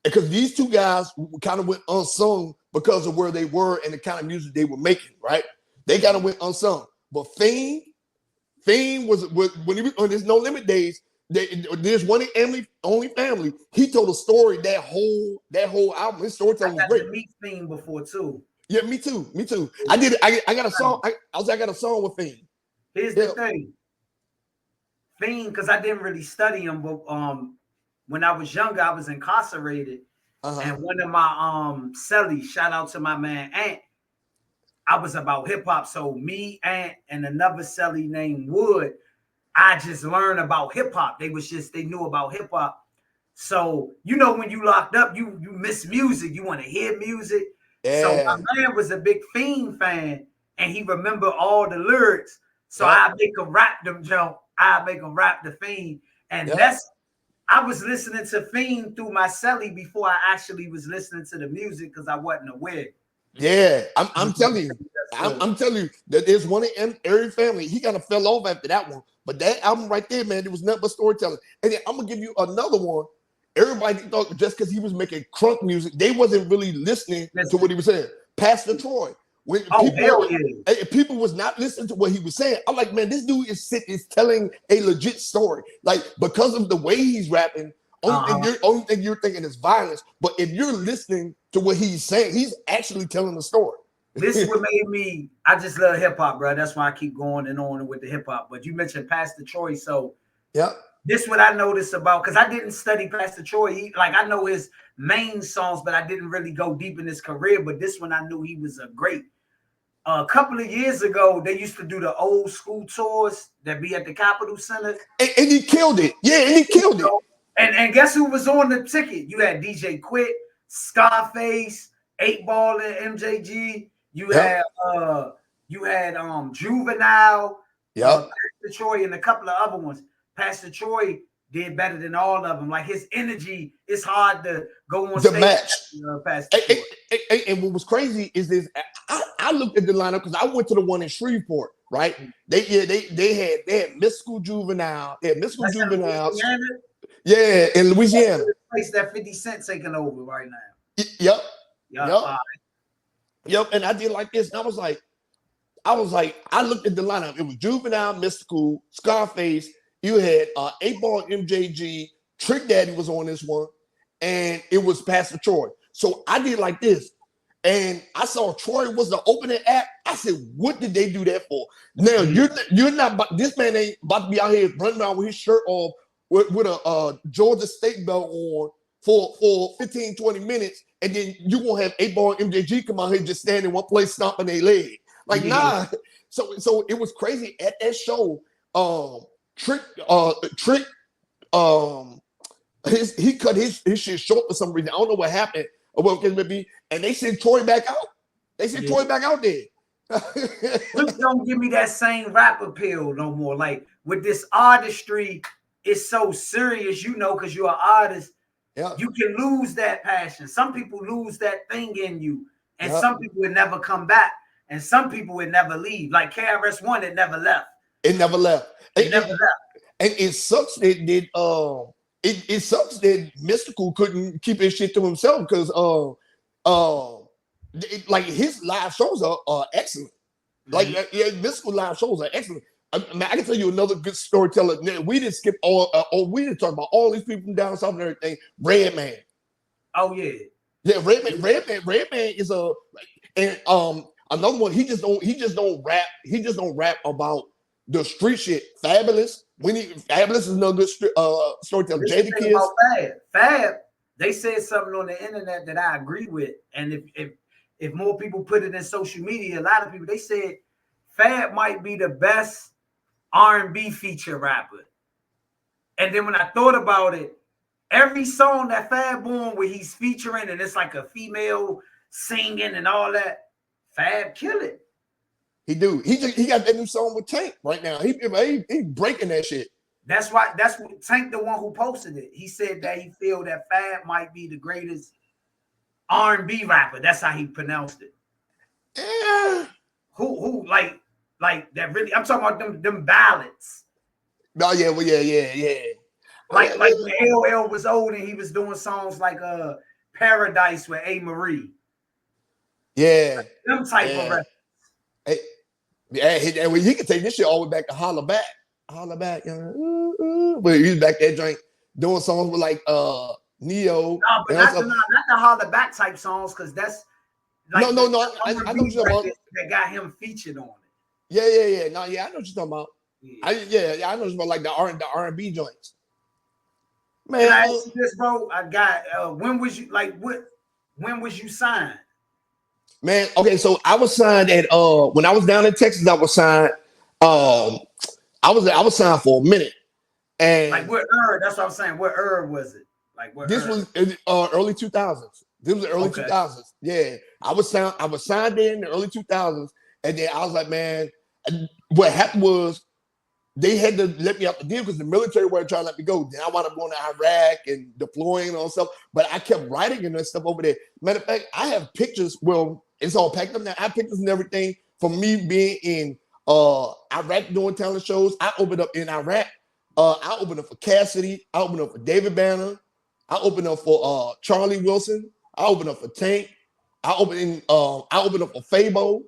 because these 2 guys kind of went unsung because of where they were and the kind of music they were making. Right? They kind of went unsung. But Fiend was when he was on his No Limit days. There's one in Only Family. He told a story that whole album. His storytelling was great. I meet Fiend before too. Yeah, me too. I did. I got a song. I got a song with Fiend. Here's the thing, Fiend, because I didn't really study him, but when I was younger, I was incarcerated, and one of my cellies, shout out to my man Ant, I was about hip hop. So me, Ant, and another celly named Wood, I just learned about hip hop. They knew about hip hop. So you know when you locked up, you miss music. You want to hear music. Yeah. So my man was a big Fiend fan, and he remembered all the lyrics. So I make him rap them jump. I make him rap the Fiend, and I was listening to Fiend through my celly before I actually was listening to the music because I wasn't aware. Yeah, I'm telling you, I'm telling you that there's one in every family. He kind of fell off after that one, but that album right there, man, it was nothing but storytelling. And then I'm gonna give you another one. Everybody thought just because he was making crunk music, they wasn't really listening to what he was saying. Pastor Troy, when people was not listening to what he was saying, I'm like, man, this dude is telling a legit story. Like because of the way he's rapping. Only thing you're thinking is violence, but if you're listening to what he's saying, he's actually telling the story. This is what made me. I just love hip hop, bro. That's why I keep going and on with the hip hop. But you mentioned Pastor Troy, so this is what I noticed about, because I didn't study Pastor Troy. I know his main songs, but I didn't really go deep in his career. But this one, I knew he was a great. A couple of years ago, they used to do the old school tours that be at the Capitol Center, and he killed it. Yeah, and he killed it. And guess who was on the ticket? You had DJ Quick, Scarface, 8 Ball, and MJG. You had Juvenile, Pastor Troy, and a couple of other ones. Pastor Troy did better than all of them. Like his energy, it's hard to go on stage. Match. Pastor Troy. And what was crazy is this. I looked at the lineup because I went to the one in Shreveport. Right? They had Mystical Juvenile. They had Mystical Juvenile. Yeah, in Louisiana. The place that 50 Cent taking over right now. Yep. And I did like this. And I was like, I looked at the lineup. It was Juvenile, Mystical, Scarface. You had 8 Ball, MJG, Trick Daddy was on this one, and it was Pastor Troy. So I did like this. And I saw Troy was the opening act. I said, what did they do that for? Now you're not. This man ain't about to be out here running around with his shirt off with a Georgia State belt on for 15, 20 minutes, and then you gonna have 8-Ball MJG come out here just standing in one place stomping their leg. Like, nah. So it was crazy at that show. Trick, he cut his shit short for some reason. I don't know what happened or what it may be. And they sent Troy back out. They sent Troy back out there. Please don't give me that same rap appeal no more. Like with this artistry, it's so serious, you know, because you're an artist. Yeah. You can lose that passion. Some people lose that thing in you, and some people would never come back, and some people would never leave. Like KRS-One, it never left. It never left. It never left. And it sucks that it sucks that Mystical couldn't keep his shit to himself because like his live shows are excellent. Like Mystical live shows are excellent. I can tell you another good storyteller. We didn't skip we didn't talk about all these people from down south and everything. Redman. Oh yeah. Yeah, Redman is another one. He just don't rap. He just don't rap about the street shit. Fabulous. Fabulous is another good storyteller. Fab. They said something on the internet that I agree with, and if more people put it in social media, a lot of people they said Fab might be the best R&B feature rapper. And then when I thought about it, every song that Fab on where he's featuring and it's like a female singing and all that, Fab kill it. He do. He got that new song with Tank right now. He breaking that shit. That's what Tank, the one who posted it. He said that he feel that Fab might be the greatest R&B rapper. That's how he pronounced it. Yeah. Who like that really? I'm talking about them ballads. Oh yeah, well yeah. Like when LL was old and he was doing songs like Paradise with A. Marie. Yeah. Like them type of rap. And he can take this shit all the way back to Holla Back. But he's back that joint doing songs with like Neo. No, but not the Holla Back type songs, because that's like no. I know what you're talking about. That got him featured on it. Yeah. No, yeah, I know what you're talking about. Yeah. I know what you're talking about, like the R&B joints. Man, can I ask you this, bro? I got when was you signed? Man, okay, so I was signed at when I was down in Texas, I was signed. I was signed for a minute. And like what that's what I'm saying. What was it? Like what this was early 2000s. This was the early 2000s. Yeah. I was signed in the early 2000s. And then I was like, man, what happened was they had to let me out the deal because the military weren't trying to let me go. Then I wound up going to Iraq and deploying and all stuff. But I kept writing and stuff over there. Matter of fact, I have pictures. Well, it's all packed up now. I have pictures and everything from me being in Iraq doing talent shows. I opened up in Iraq. I opened up for Cassidy. I opened up for David Banner. I opened up for Charlie Wilson. I opened up for Tank. I opened up for Fabo.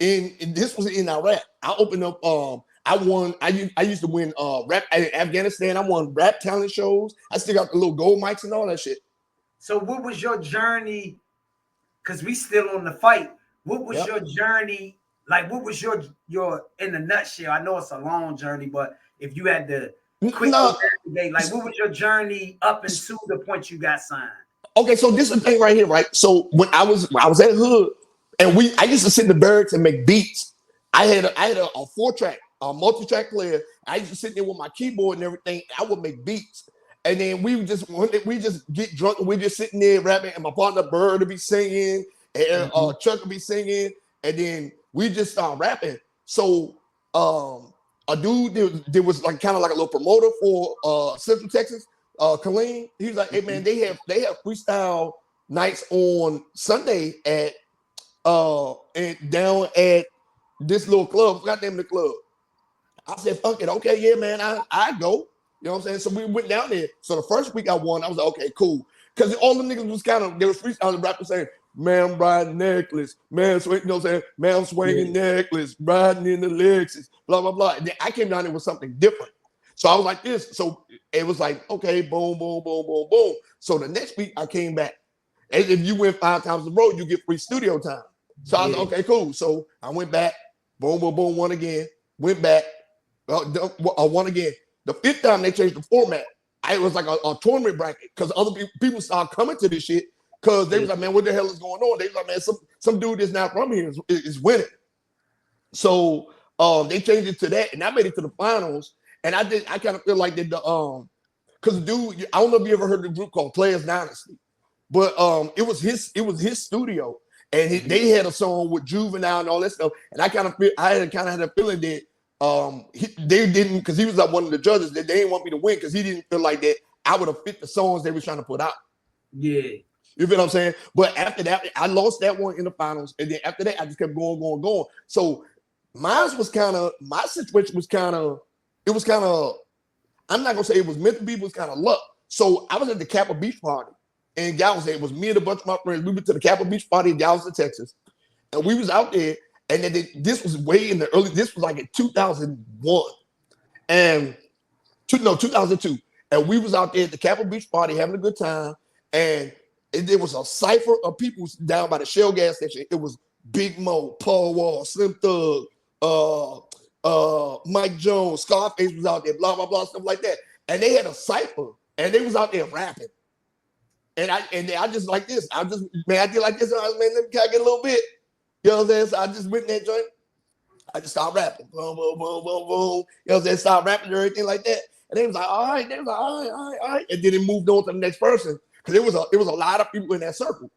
And this was in Iraq. I opened up. I won. I used to win rap in Afghanistan. I won rap talent shows. I still got the little gold mics and all that shit. So what was your journey? Because we still on the fight. What was your journey? Like, what was your in a nutshell? I know it's a long journey, but if you had to quickly navigate, like, what was your journey up until the point you got signed? Okay, so this is the thing right here, right? So when I was at Hood, and I used to sit in the barracks and make beats. I had a 4-track, a multi-track player. I used to sit there with my keyboard and everything. I would make beats. And then we just get drunk and we just sitting there rapping, and my partner Bird would be singing, and Chuck would be singing, and then we just start rapping. So a dude there was like kind of like a little promoter for Central Texas, Colleen. He was like, hey man, they have freestyle nights on Sunday at and down at this little club. I forgot the name of the club. I said, fuck it, okay, yeah, man, I go. You know what I'm saying? So we went down there. So the first week I won, I was like, okay, cool. Because all the niggas was they was freestyling rapping saying, man, riding necklace, man, swing, you know what I'm saying? Man, swinging necklace, riding in the Lexus, blah, blah, blah. And then I came down there with something different. So I was like this. So it was like, okay, boom, boom, boom, boom, boom. So the next week I came back. And if you win 5 times in a row, you get free studio time. So I was like, okay, cool. So I went back, boom, boom, boom, won again, went back, won again. The 5th time they changed the format. It was like a tournament bracket because other people started coming to this shit because they was like, man, what the hell is going on? They was like, man, some dude that's not from here is winning. So they changed it to that, and I made it to the finals. And I kind of feel like that because the dude, I don't know if you ever heard of the group called Players Dynasty, but it was his studio, and they had a song with Juvenile and all that stuff. And I kind of had a feeling that they didn't, because he was like one of the judges, that they didn't want me to win because he didn't feel like that I would have fit the songs they were trying to put out. Yeah. You feel what I'm saying? But after that, I lost that one in the finals. And then after that, I just kept going. So my situation was kind of, I'm not going to say it was meant to be, it was kind of luck. So I was at the Kappa Beach party in Galveston. It was me and a bunch of my friends. We went to the Kappa Beach party in Galveston, Texas. And we was out there. And then this was way in the early, this was like in 2001. And 2002. And we was out there at the Kappa Beach party having a good time. And there was a cipher of people down by the Shell gas station. It was Big Mo, Paul Wall, Slim Thug, Mike Jones, Scarface was out there, blah, blah, blah, stuff like that. And they had a cipher, and they was out there rapping. And I just like this. I did like this. I was, man, let me get a little bit. You know what I'm saying? So I just went in that joint. I just started rapping. Boom, boom, boom, boom, boom. You know what I'm saying? Started rapping and everything like that. And they was like, all right. They was like, all right. And then it moved on to the next person. Because it was a lot of people in that circle.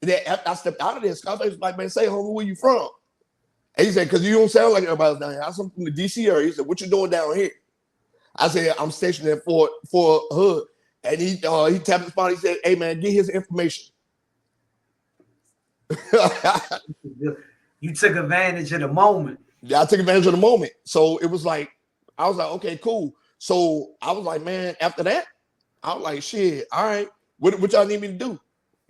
And then after I stepped out of there, Scarface was like, man, say, homie, where you from? And he said, because you don't sound like everybody else down here. I'm from the DC area. He said, what you doing down here? I said, I'm stationed at Fort Hood. And he tapped his phone. He said, hey, man, get his information. You took advantage of the moment. Yeah, I took advantage of the moment. So it was like, I was like, okay, cool. So I was like, man, after that, I was like, shit, all right. What y'all need me to do?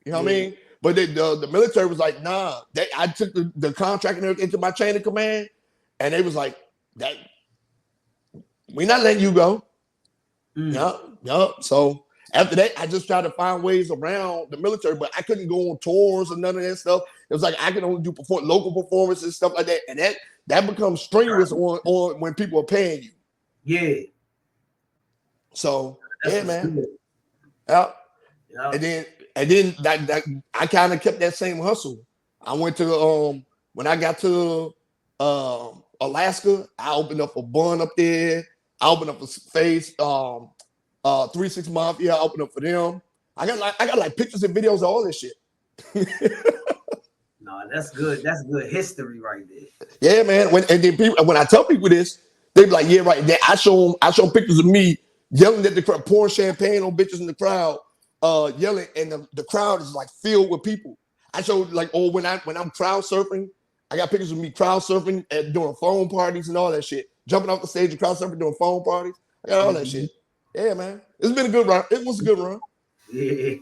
You know what I mean? But the military was like, nah. I took the contract and everything to my chain of command, and they was like, that we're not letting you go. Yeah. So after that, I just tried to find ways around the military, but I couldn't go on tours or none of that stuff. It was like I could only do local performances and stuff like that, and that becomes strenuous on when people are paying you. Yeah. So man. Yeah. And then that I kind of kept that same hustle. I went to when I got to Alaska, I opened up a bun up there. I opened up a space 3-6 Mafia. I opened up for them. I got like pictures and videos of all this shit. No, that's good. That's good history right there. Yeah, man. When I tell people this, they be like, yeah, right. Then I show them pictures of me yelling at the crowd, pouring champagne on bitches in the crowd. Yelling, and the crowd is like filled with people. I showed like, when I'm crowd surfing, I got pictures of me crowd surfing and doing phone parties and all that shit. Jumping off the stage and crowd surfing, doing phone parties. I got all that shit. Yeah, man. It's been a good run. It was a good run. Yeah.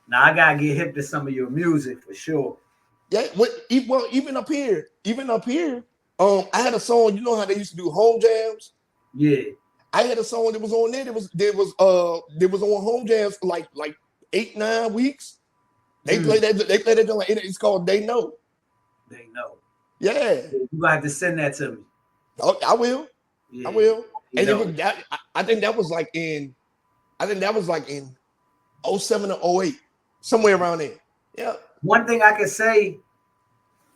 Now I gotta get hip to some of your music for sure. Yeah. Well, even up here, I had a song. You know how they used to do home jams? Yeah. I had a song that was on there. There was on home jams for like 8-9 weeks. They play that. They play that. Like, it's called They Know. They Know. Yeah. You gonna have to send that to me. Oh, I will. Yeah. I will. And it was that. I think that was like in 07 or 08, somewhere around there. Yeah. One thing I can say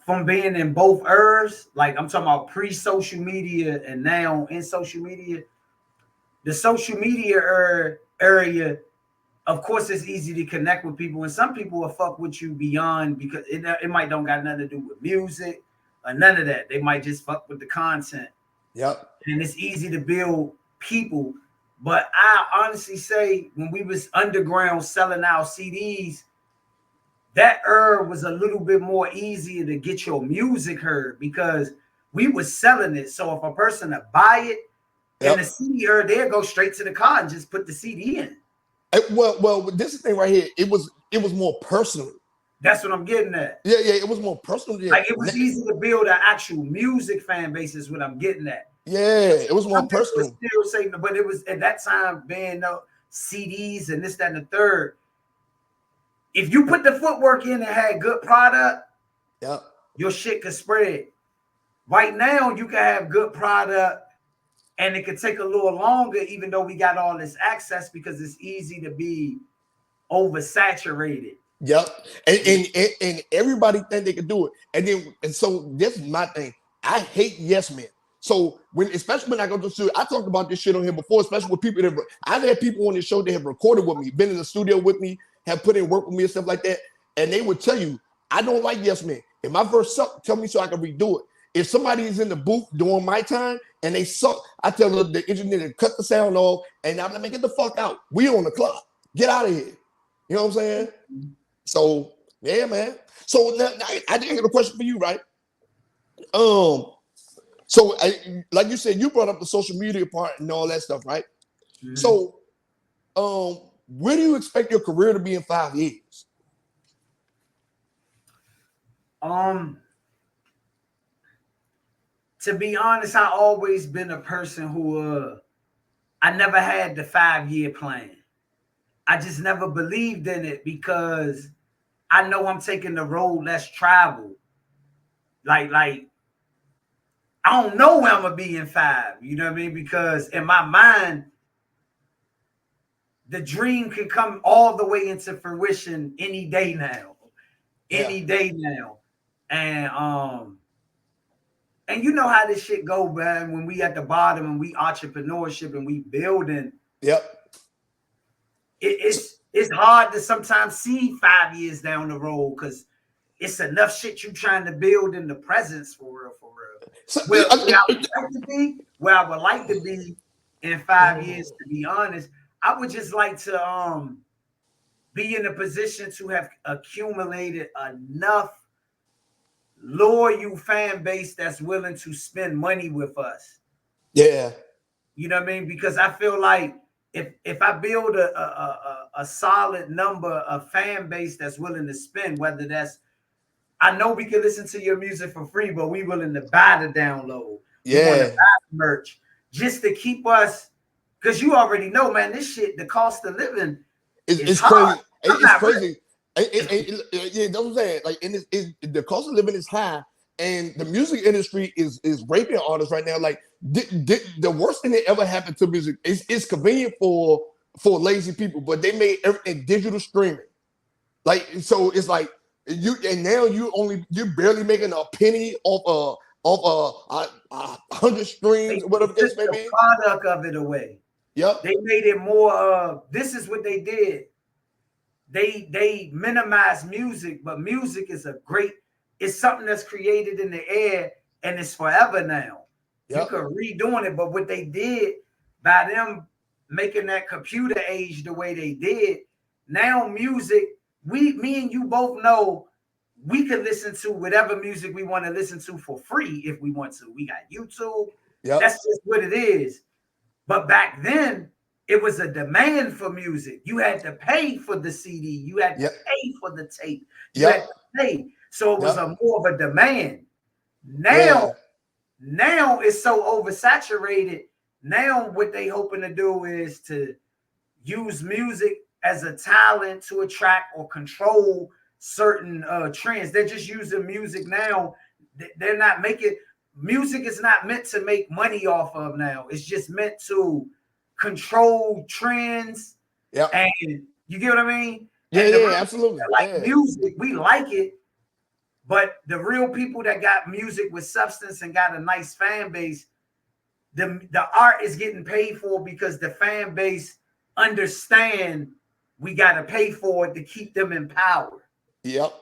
from being in both eras, like I'm talking about pre-social media and now in social media. The social media area, of course, it's easy to connect with people, and some people will fuck with you beyond because it might don't got nothing to do with music or none of that. They might just fuck with the content. Yep. And it's easy to build people. But I honestly say when we was underground selling our CDs, that era was a little bit more easier to get your music heard because we was selling it. So if a person to buy it, and the CD they'll go straight to the car and just put the CD in. Well, this is the thing right here. It was more personal. That's what I'm getting at. Yeah, it was more personal. Like it was easy to build an actual music fan base is what I'm getting at. Yeah, it was more personal. Still saying, but it was at that time being CDs and this, that, and the third. if you put the footwork in and had good product, Yeah. your shit could spread. Right now, you can have good product and it could take a little longer, even though we got all this access, because it's easy to be oversaturated. Yep. And everybody think they can do it. And so this is my thing. I hate yes men. So especially when I go to the studio, I talked about this shit on here before, especially with people that I've had people on the show that have recorded with me, been in the studio with me, have put in work with me and stuff like that. And they would tell you, I don't like yes men. If my verse suck, tell me so I can redo it. If somebody is in the booth during my time and they suck, I tell the engineer to cut the sound off and I'm like, get the fuck out. We on the clock. Get out of here. You know what I'm saying? So yeah, man. So now, I didn't get a question for you, right? So like you said, you brought up the social media part and all that stuff, right? Mm-hmm. So, where do you expect your career to be in 5 years? To be honest, I always been a person who I never had the 5-year plan. I just never believed in it because I know I'm taking the road less traveled. Like I don't know where I'm gonna be in 5. You know what I mean? Because in my mind, the dream can come all the way into fruition any day now. Any day now. And you know how this shit go, man, when we at the bottom and we entrepreneurship and we building. Yep. It's hard to sometimes see 5 years down the road because it's enough shit you trying to build in the presence for real. So, where I would like to be in 5 years, to be honest, I would just like to be in a position to have accumulated enough loyal fan base that's willing to spend money with us. Yeah. You know what I mean? Because I feel like if I build a solid number of fan base that's willing to spend, whether that's, I know we can listen to your music for free, but we willing to buy the download. Yeah. We want to buy the merch just to keep us, because you already know, man, this shit, the cost of living it's crazy. It's crazy. Yeah, that's what I'm saying. Like, and the cost of living is high, and the music industry is raping artists right now. Like, the worst thing that ever happened to music is it's convenient for lazy people, but they made everything digital streaming. Like, so it's like now you're barely making a penny off 100 streams or whatever the case may be. The product of it away. Yep. They made it more. This is what they did. They minimize music, but music is it's something that's created in the air and it's forever now. Yep. You could redoing it, but what they did by them making that computer age the way they did, now music, me and you both know we can listen to whatever music we want to listen to for free if we want to. We got YouTube. Yep. That's just what it is. But back then, it was a demand for music. You had to pay for the CD. You had to pay for the tape. You had to pay. So it was more of a demand. Now it's so oversaturated. Now what they hoping to do is to use music as a talent to attract or control certain trends. They're just using music now. They're not making music is not meant to make money off of now. It's just meant to control trends. Yeah. And you get what I mean? Yeah, absolutely. Like music, we like it, but the real people that got music with substance and got a nice fan base, the art is getting paid for because the fan base understand we got to pay for it to keep them in power. Yep.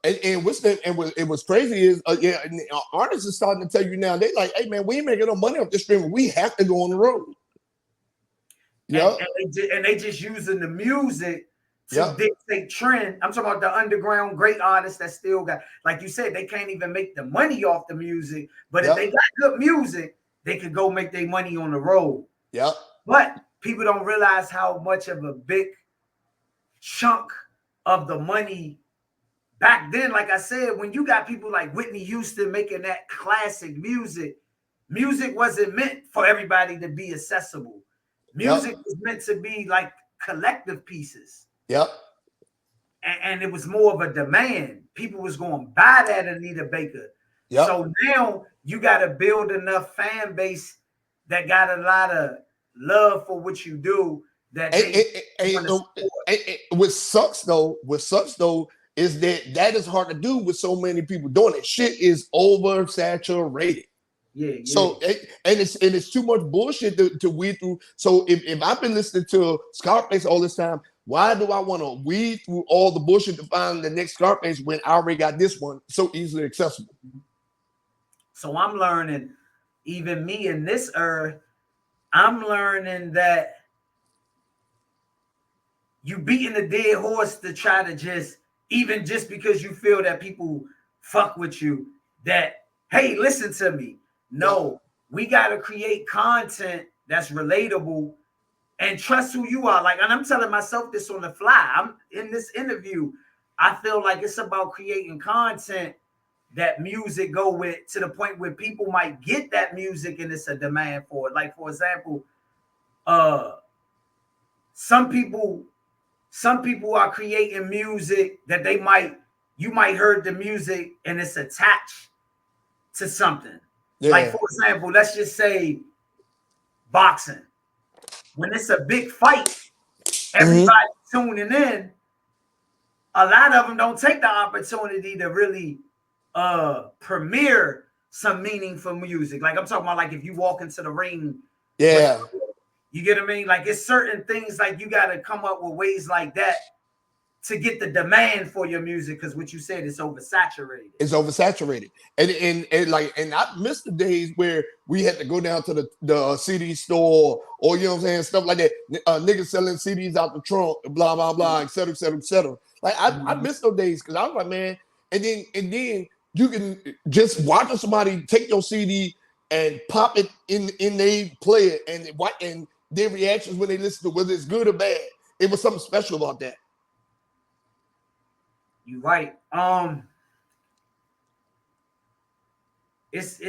And it was crazy is artists are starting to tell you now, they like, hey man, we ain't making no money off this streaming. We have to go on the road. Yeah, and they just using the music to dictate trend. I'm talking about the underground great artists that still got, like you said, they can't even make the money off the music. But if they got good music, they could go make their money on the road. Yeah. But people don't realize how much of a big chunk of the money back then, like I said, when you got people like Whitney Houston making that classic music wasn't meant for everybody to be accessible. Music was meant to be like collective pieces. Yep. and it was more of a demand. People was going to buy that Anita Baker. Yep. So now you got to build enough fan base that got a lot of love for what you do. That what sucks though is that is hard to do with so many people doing it. Shit is oversaturated. Yeah. So and it's too much bullshit to weed through. So if I've been listening to Scarface all this time, why do I want to weed through all the bullshit to find the next Scarface when I already got this one so easily accessible? So I'm learning, even me in this earth, I'm learning that you beating a dead horse to try to just because you feel that people fuck with you, that, hey, listen to me. No, we got to create content that's relatable and trust who you are. Like, and I'm telling myself this on the fly. I'm in this interview. I feel like it's about creating content that music go with, to the point where people might get that music and it's a demand for it. Like, for example, some people are creating music that you might heard the music and it's attached to something. Yeah. Like, for example, let's just say boxing. When it's a big fight, everybody tuning in. A lot of them don't take the opportunity to really premiere some meaningful music. Like, I'm talking about, like, if you walk into the ring. Yeah. You get what I mean? Like, it's certain things, like, you got to come up with ways like that to get the demand for your music, because what you said is oversaturated. It's oversaturated, and I miss the days where we had to go down to the CD store, or you know what I'm saying, stuff like that. Niggas selling CDs out the trunk, blah blah blah, et cetera, et cetera, et cetera. Like I miss those days, because I was like, man, and then you can just watch somebody take your CD and pop it in they play it, and their reactions when they listen to whether it's good or bad. It was something special about that. You're right. It's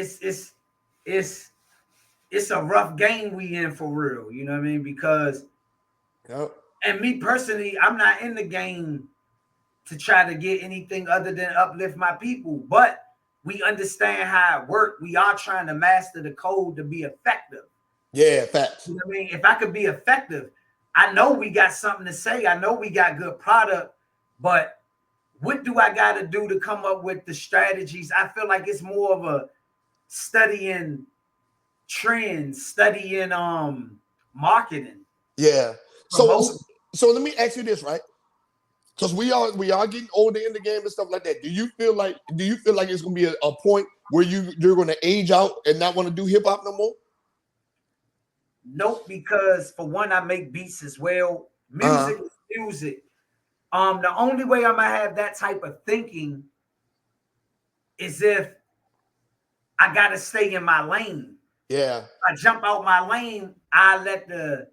a rough game we in, for real. You know what I mean? Because, and me personally, I'm not in the game to try to get anything other than uplift my people. But we understand how it works. We are trying to master the code to be effective. Yeah, facts. You know what I mean? If I could be effective, I know we got something to say. I know we got good product, but what do I got to do to come up with the strategies? I feel like it's more of a studying trends, studying marketing. Yeah. So let me ask you this, right? Because we are getting older in the game and stuff like that. Do you feel like it's gonna be a point where you're gonna age out and not want to do hip hop no more? Nope, because for one, I make beats as well. Music is music. The only way I'm gonna have that type of thinking is if I gotta stay in my lane. Yeah. If I jump out my lane, I let the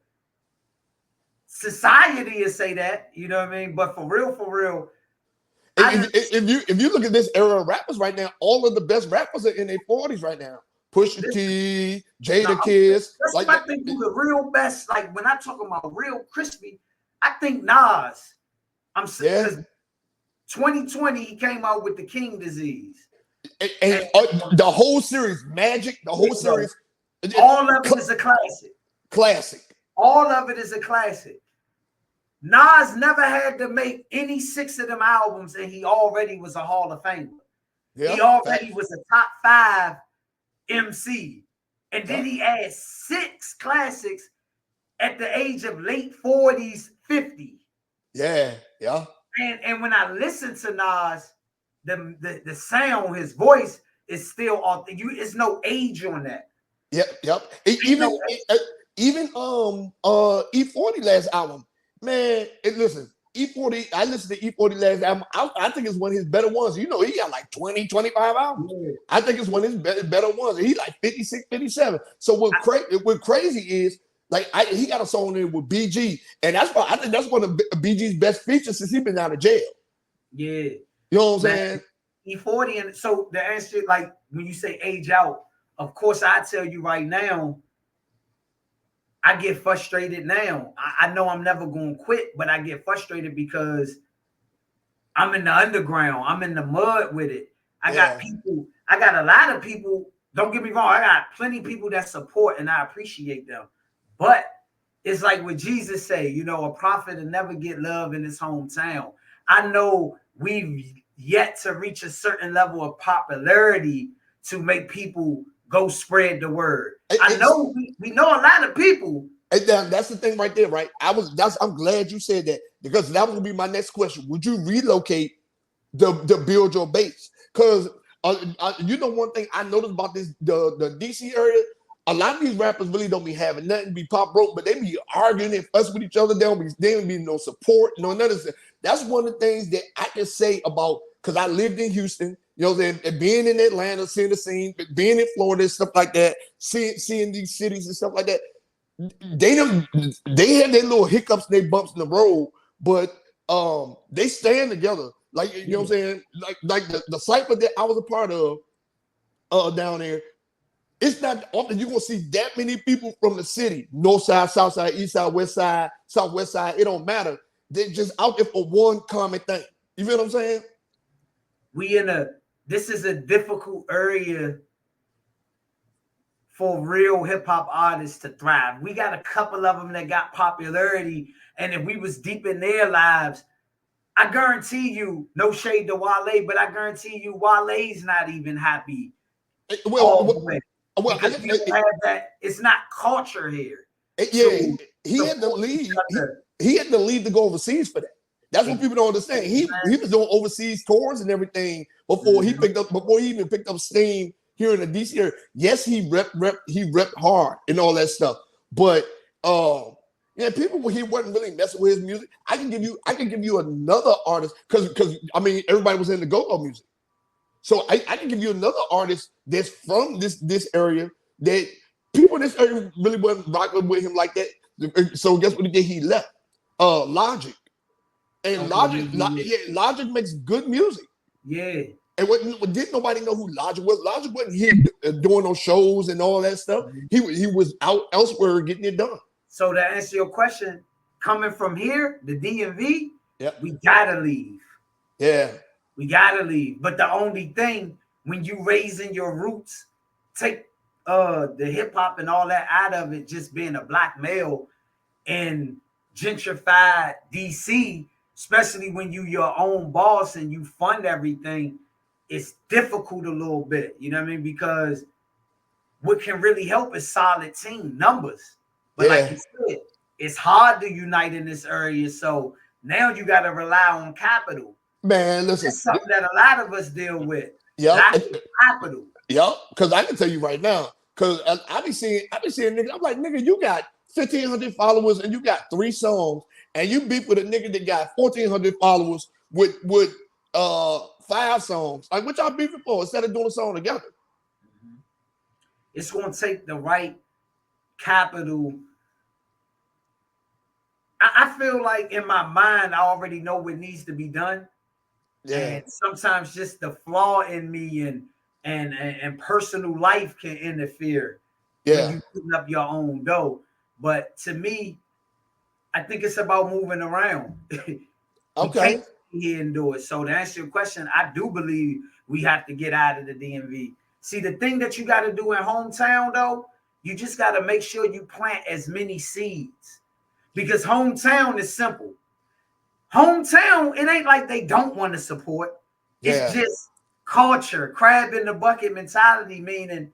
society say that, you know what I mean? But for real, if you look at this era of rappers right now, all of the best rappers are in their 40s right now. Pusha T, Jadakiss. That's like, what I think the real best. Like, when I talk about real crispy, I think Nas. I'm saying 2020 he came out with the King disease. And the whole series, Magic, the whole series. All of it is a classic. Classic. All of it is a classic. Nas never had to make any 6 of them albums, and he already was a Hall of Famer. He already was a top 5 MC. And then he had 6 classics at the age of late 40s, 50. Yeah. And when I listen to Nas, the sound, his voice is still authentic. It's no age on that. Yep. Even E40 last album, man. Listen, E40. I listened to E40 last album. I think it's one of his better ones. You know, he got like 20, 25 albums. Yeah. I think it's one of his better ones. He like 56, 57. So what crazy is, like, he got a song in with BG, and I think that's one of BG's best features since he's been out of jail. Yeah. You know what I'm saying? E40, and so the answer, like, when you say age out, of course, I tell you right now, I get frustrated now. I know I'm never going to quit, but I get frustrated because I'm in the underground. I'm in the mud with it. I got Yeah. people. I got a lot of people. Don't get me wrong. I got plenty of people that support, and I appreciate them. But it's like what Jesus say. You know, a prophet will never get love in his hometown. I know we've yet to reach a certain level of popularity to make people go spread the word. I know we know a lot of people. That's the thing right there, right? I'm glad you said that, because that was gonna be my next question. Would you relocate to build your base? Because you know, one thing I noticed about the DC area, a lot of these rappers really don't be having nothing to be pop broke, but they be arguing and fuss with each other. They don't be no support, no none of that. That's one of the things that I can say about, because I lived in Houston, you know, and being in Atlanta, seeing the scene, being in Florida, stuff like that, seeing these cities and stuff like that. They don't, they had their little hiccups, they bumps in the road, but they stand together. Like, you know what I'm saying? Like the cipher that I was a part of down there, it's not often you're gonna see that many people from the city, north side, south side, east side, west side, southwest side. It don't matter. They're just out there for one common thing. You feel what I'm saying? This is a difficult area for real hip hop artists to thrive. We got a couple of them that got popularity, and if we was deep in their lives, I guarantee you, no shade to Wale, but I guarantee you, Wale's not even happy all the way, because we don't have that. It's not culture here. Yeah, he had to leave. He had to leave to go overseas for that. That's what people don't understand. He was doing overseas tours and everything before he even picked up steam here in the DC area. Yes, he repped hard and all that stuff. But yeah, people, he wasn't really messing with his music. I can give you another artist, because I mean, everybody was into go-go music. So I can give you another artist that's from this area that people in this area really wasn't rocking with him like that. So guess what he did? He left. Logic. And Logic makes good music. Yeah. And didn't nobody know who Logic was? Logic wasn't here doing those shows and all that stuff. He was out elsewhere getting it done. So to answer your question, coming from here, the DMV, yep, we gotta leave. Yeah. We gotta leave. But the only thing, when you raising your roots, take the hip hop and all that out of it, just being a black male in gentrified DC, especially when you your own boss and you fund everything, it's difficult a little bit. You know what I mean? Because what can really help is solid team numbers. But like you said, it's hard to unite in this area. So now you got to rely on capital. Man, listen, that's something that a lot of us deal with. Yeah, capital. Yep, because I can tell you right now, because I be seeing niggas. I'm like, nigga, you got 1,500 followers and you got 3 songs, and you beef with a nigga that got 1,400 followers with 5 songs. Like, what y'all beefing for instead of doing a song together? It's gonna take the right capital. I feel like in my mind, I already know what needs to be done. Yeah. And sometimes just the flaw in me and personal life can interfere when you putting up your own dough. But to me, I think it's about moving around. Okay. Can't be here and do it. So to answer your question, I do believe we have to get out of the DMV. See, the thing that you got to do in hometown, though, you just got to make sure you plant as many seeds. Because hometown is simple. Hometown, it ain't like they don't want to support. It's just culture, crab in the bucket mentality, meaning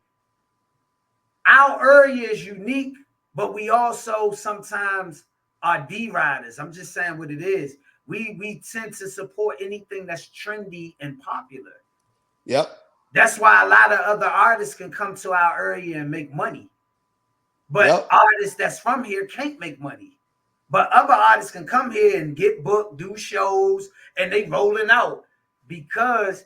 our area is unique, but we also sometimes are D-riders. I'm just saying what it is. We tend to support anything that's trendy and popular. Yep. That's why a lot of other artists can come to our area and make money. But artists that's from here can't make money. But other artists can come here and get booked, do shows, and they rolling out because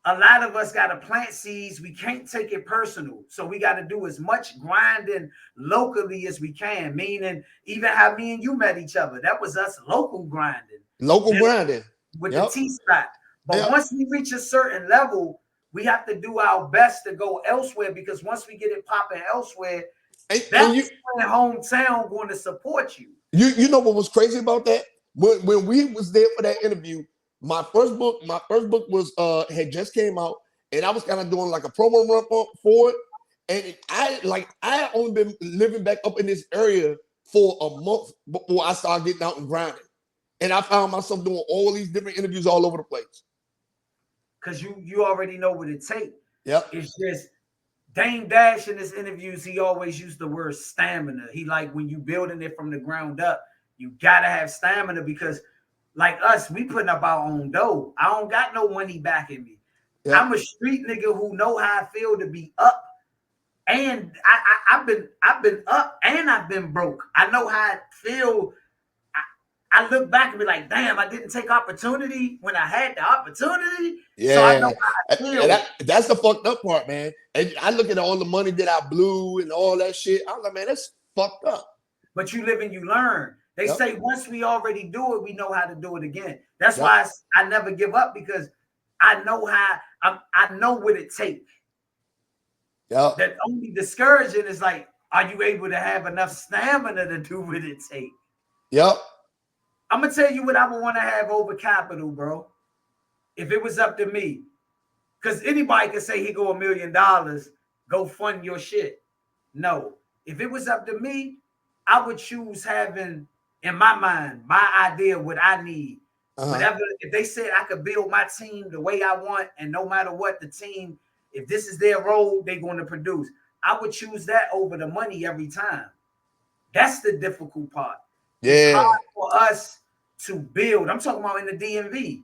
a lot of us got to plant seeds. We can't take it personal. So we got to do as much grinding locally as we can, meaning even how me and you met each other. That was us local grinding. With the T-spot. But once we reach a certain level, we have to do our best to go elsewhere, because once we get it popping elsewhere, that's when hometown going to support you. You know what was crazy about that? when we was there for that interview, my first book was had just came out, and I was kind of doing like a promo run for it. And I only been living back up in this area for a month before I started getting out and grinding. And I found myself doing all these different interviews all over the place. Cause you already know what it takes. Yep. It's just Dame Dash in his interviews, he always used the word stamina. He like when you building it from the ground up, you gotta have stamina because like us, we putting up our own dough. I don't got no money backing me. Yep. I'm a street nigga who know how I feel to be up. And I've been up and I've been broke. I know how I feel. I look back and be like, damn, I didn't take opportunity when I had the opportunity. Yeah. So I know how I feel. That's the fucked up part, man. And I look at all the money that I blew and all that shit. I'm like, man, that's fucked up. But you live and you learn. They say once we already do it, we know how to do it again. That's why I never give up because I know I know what it takes. Yep. That only discouraging is like, are you able to have enough stamina to do what it takes? Yep. I'm gonna tell you what I would want to have over capital, bro. If it was up to me, because anybody can say he go $1 million, go fund your shit. No, if it was up to me, I would choose having in my mind my idea what I need. Whatever. If they said I could build my team the way I want, and no matter what the team, if this is their role, they're going to produce. I would choose that over the money every time. That's the difficult part. Yeah. It's hard for us to build. I'm talking about in the DMV.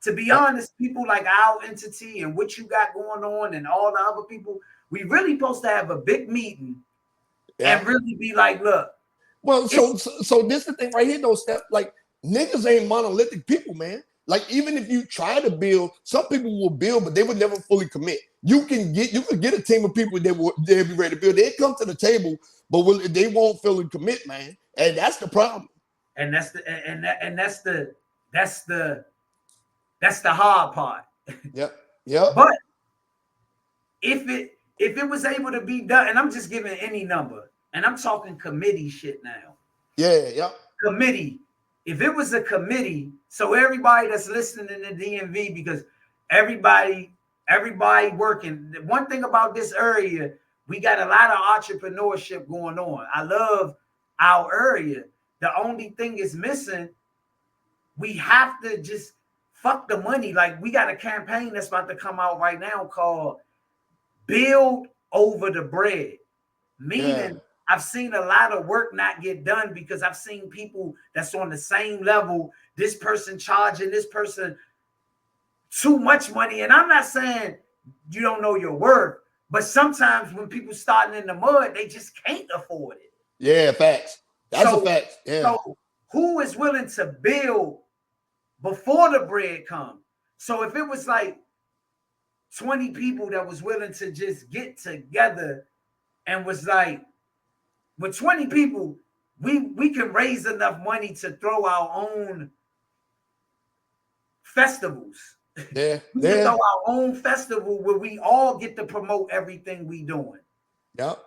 To be honest, people like our entity and what you got going on and all the other people, we really supposed to have a big meeting and really be like, look. Well, so this is the thing right here, though, Steph. Like, niggas ain't monolithic people, man. Like, even if you try to build, some people will build, but they would never fully commit. You can get a team of people that they'll be ready to build. They come to the table, but they won't fully commit, man. And that's the problem. And that's the hard part. Yep. But if it was able to be done, and I'm just giving any number, and I'm talking committee shit now. Yeah. Committee. If it was a committee, so everybody that's listening in the DMV, because everybody working. The one thing about this area, we got a lot of entrepreneurship going on. I love our area. The only thing is missing, we have to just fuck the money. Like, we got a campaign that's about to come out right now called Build Over the Bread. Meaning, I've seen a lot of work not get done because I've seen people that's on the same level, this person charging this person too much money. And I'm not saying you don't know your worth, but sometimes when people starting in the mud, they just can't afford it. Yeah, facts. That's a fact. Yeah. So who is willing to build before the bread comes? So if it was like 20 people that was willing to just get together and was like, with 20 people, we can raise enough money to throw our own festivals. Yeah. We can throw our own festival where we all get to promote everything we doing. Yep.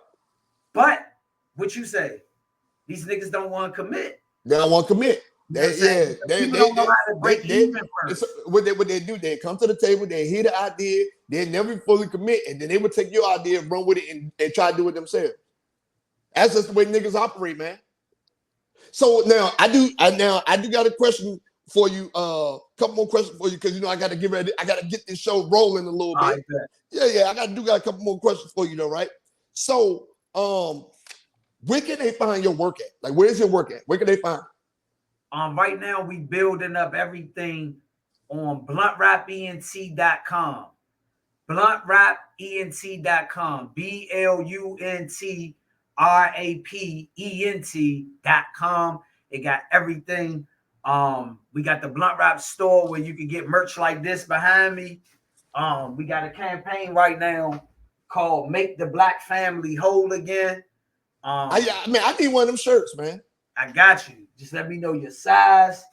But what you say? These niggas don't want to commit. They don't want to commit. They don't know how to break even first. What they do, they come to the table, they hear the idea, they never fully commit, and then they would take your idea and run with it and try to do it themselves. That's just the way niggas operate, man. So now I do got a question for you. Couple more questions for you because I got to get ready. I got to get this show rolling a little bit. Yeah. I got a couple more questions for you though, right? So, where can they find your work at? Like, where's your work at? Where can they find? Right now we building up everything on bluntrapent.com. Bluntrapent.com. BLUNTRAPENT.com. It got everything. We got the Blunt Rap store where you can get merch like this behind me. We got a campaign right now called Make the Black Family Whole Again. I need one of them shirts, man. I got you. Just let me know your size.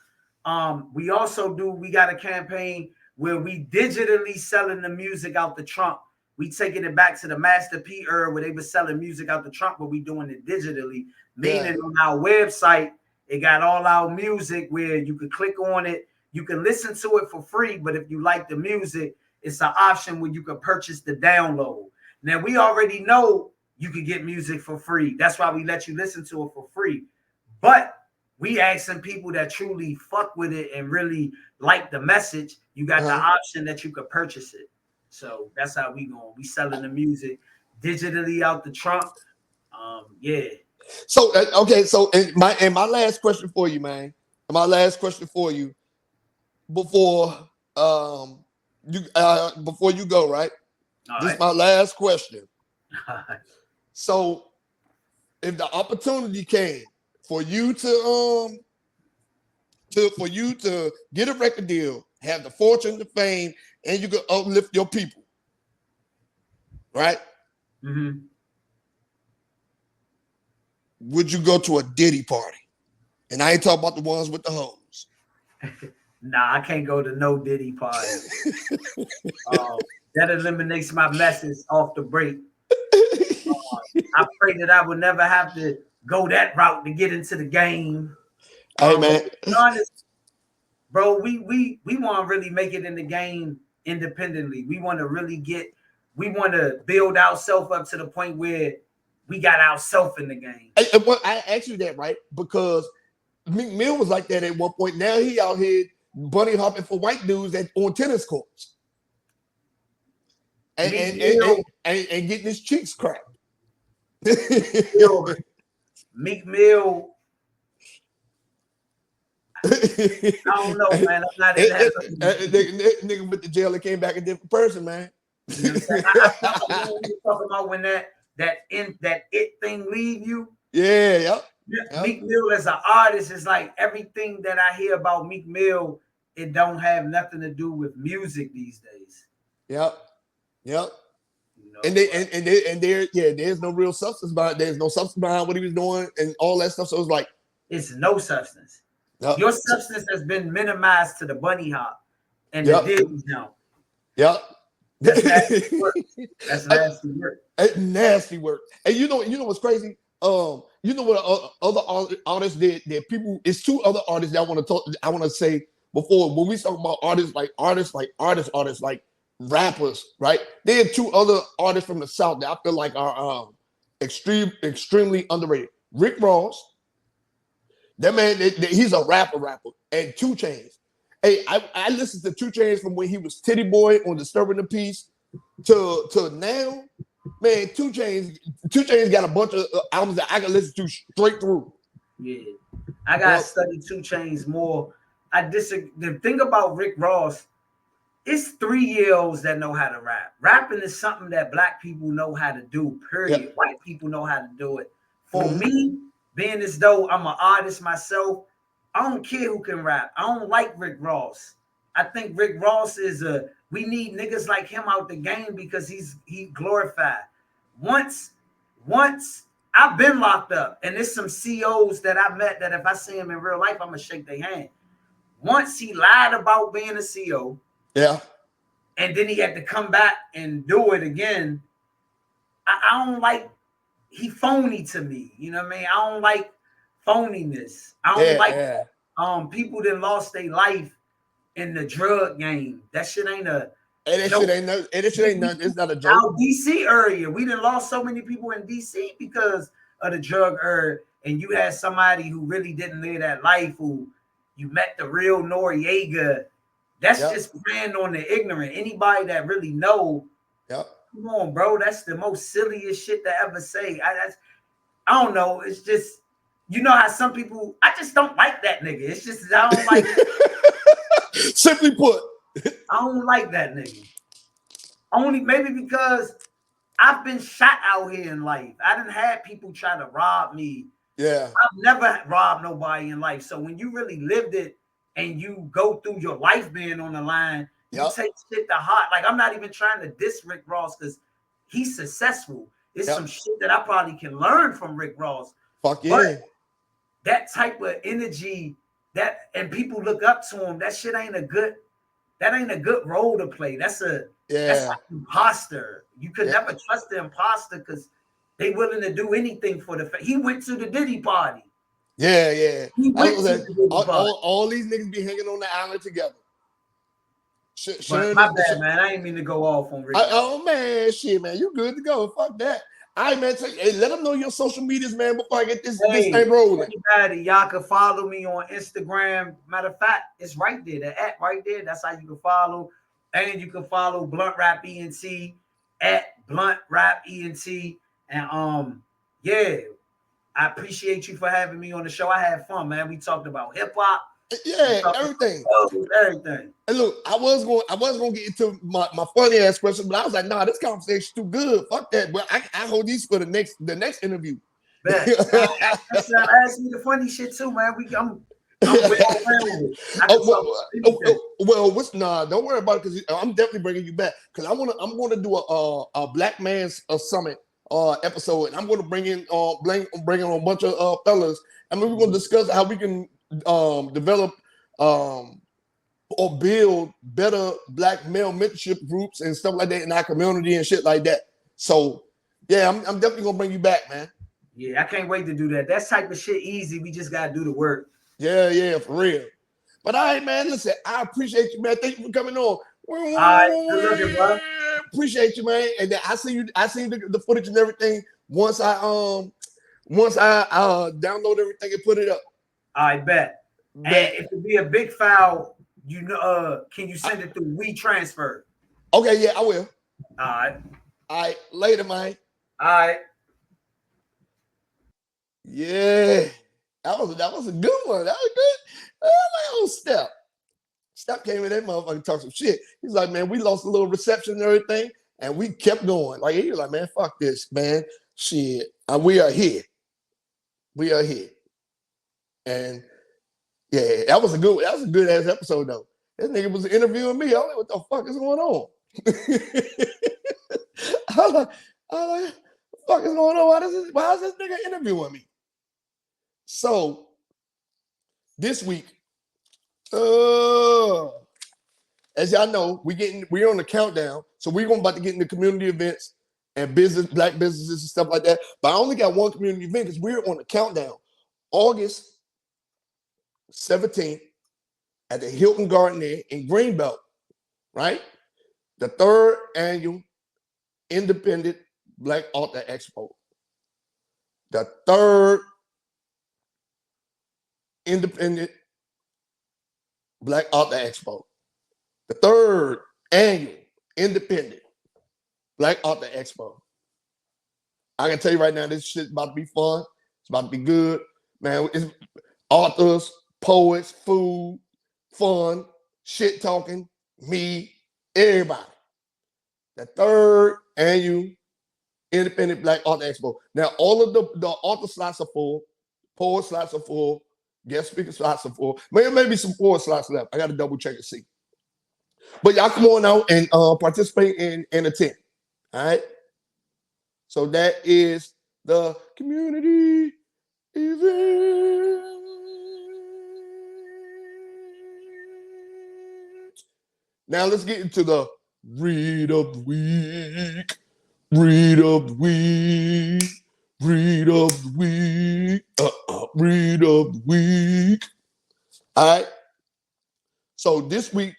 We got a campaign where we digitally selling the music out the trunk. We taking it back to the Master P era where they were selling music out the trunk, but we doing it digitally. Meaning on our website, It got all our music where you could click on it. You can listen to it for free, but if you like the music, it's an option where you can purchase the download. Now, we already know you can get music for free. That's why we let you listen to it for free. But we asking people that truly fuck with it and really like the message, you got the option that you could purchase it. So that's how we going. We selling the music digitally out the trunk. Yeah. So okay, so my last question for you, man. My last question for you before before you go, right? All This is right. my last question. So if the opportunity came for you to get a record deal, have the fortune, the fame, and you could uplift your people, right? Mm-hmm. Would you go to a Diddy party? And I ain't talking about the ones with the hoes. Nah, I can't go to no Diddy party. That eliminates my message off the break. I pray that I would never have to go that route to get into the game. Hey man, To be honest, bro, we want to really make it in the game independently. We want to build ourselves up to the point where we got ourselves in the game. I asked you that, right? Because McMill was like that at one point. Now he out here bunny hopping for white dudes on tennis courts. And getting his cheeks cracked. Meek Mill, I don't know, man. I'm not in that. Nigga went to jail and came back a different person, man. You know what I'm saying? I talking about when that it thing leave you. Yeah. Meek Mill as an artist is like everything that I hear about Meek Mill. It don't have nothing to do with music these days. Yep. You know, there's no real substance behind. There's no substance behind what he was doing and all that stuff. So it's like it's no substance. Yep. Your substance has been minimized to the bunny hop and the Diddy jump. Yep. That's nasty work. That's nasty work. Nasty work. And you know what's crazy? You know what other artists did? People. It's two other artists that I want to say before when we talk about artists like rappers, right? There are two other artists from the South that I feel like are extremely underrated. Rick Ross, that man, he's a rapper, and 2 Chainz. Hey, I listened to 2 Chainz from when he was Titty Boy on Disturbing the Peace to now. Man, 2 Chainz got a bunch of albums that I can listen to straight through. Yeah, I gotta study 2 Chainz more. I disagree. The thing about Rick Ross, it's 3-year-olds that know how to rap. Rapping is something that black people know how to do, period. Yep. White people know how to do it. For me, being as though I'm an artist myself, I don't care who can rap. I don't like Rick Ross. I think Rick Ross we need niggas like him out the game because he glorified. Once I've been locked up, and there's some COs that I met that if I see him in real life, I'm gonna shake their hand. Once he lied about being a CO, and then he had to come back and do it again. I don't like, he phony to me. You know what I mean? I don't like phoniness. I don't like people that lost their life in the drug game. That shit ain't It's not a joke. Our DC area, we done lost so many people in DC because of the drug era, and you had somebody who really didn't live that life, who you met the real Noriega. That's just playing on the ignorant. Anybody that really know, come on, bro. That's the most silliest shit to ever say. I don't know. It's just, you know how some people, I just don't like that nigga. It's just, I don't like it. Simply put, I don't like that nigga. Only maybe because I've been shot out here in life. I done had people try to rob me. Yeah. I've never robbed nobody in life. So when you really lived it and you go through your life being on the line, you take shit to heart. Like, I'm not even trying to diss Rick Ross because he's successful. It's some shit that I probably can learn from Rick Ross. Fuck yeah. But that type of energy and people look up to him, that shit ain't a good role to play. That's like imposter. You could never trust the imposter because they willing to do anything for the he went to the Diddy party. Yeah, yeah. He I went was to like, the big part. all these niggas be hanging on the island together. But my bad, man. I didn't mean to go off on Rick. Oh man, shit, man, you good to go. Fuck that. All right, man. Hey, let them know your social medias, man, before I get this thing rolling. Everybody, y'all can follow me on Instagram. Matter of fact, it's right there. The app right there. That's how you can follow. And you can follow Blunt Rap ENT at Blunt Rap ENT. And yeah, I appreciate you for having me on the show. I had fun, man. We talked about hip hop. Yeah, everything. Everything. And look, I was gonna get into my funny ass question, but I was like, nah, this conversation too good. Fuck that. But I hold these for the next interview. Bet. Ask me the funny shit too, man. I'm with nah, don't worry about it, because I'm definitely bringing you back, because I'm gonna do a black man's summit episode, and I'm gonna bring in a bunch of fellas, and we're gonna discuss how we can develop or build better black male mentorship groups and stuff like that in our community and shit like that. So yeah, I'm definitely gonna bring you back, man. Yeah, I can't wait to do that. That type of shit easy. We just gotta do the work. Yeah, for real. But all right, man. Listen, I appreciate you, man. Thank you for coming on. All right, good looking, bro. Appreciate you, man. And then I see the footage and everything once I download everything and put it up. I bet. And if it be a big file, you know, can you send it through WeTransfer? Okay, yeah, I will. All right, later, man. All right. Yeah, that was a good one. That was good. My old Step. Step came in that motherfucker, talk some shit. He's like, man, we lost a little reception and everything, and we kept going. Like, he was like, man, fuck this, man. Shit, we are here. We are here. And yeah, that was a good ass episode though. This nigga was interviewing me. I was like, what the fuck is going on? I was like, what the fuck is going on? Why is this nigga interviewing me? So this week, as y'all know, we're on the countdown. So we're about to get into community events and black businesses and stuff like that. But I only got one community event because we're on the countdown. August 17th at the Hilton Garden Inn in Greenbelt, right? The 3rd annual Independent Black Author Expo. The 3rd Independent Black Author Expo. The 3rd annual Independent Black Author Expo. I can tell you right now, this shit's about to be fun. It's about to be good. Man, it's authors, poets, food, fun, shit talking, me, everybody. The 3rd annual Independent Black Author Expo. Now, all of the author slots are full, poet slots are full, guest speaker slots are full. Maybe some poet slots left. I got to double check and see. But y'all come on out and participate and attend. All right. So that is the community event. Now let's get into the read of the week. Read of the week. Read of the week. Read of the week. All right. So this week,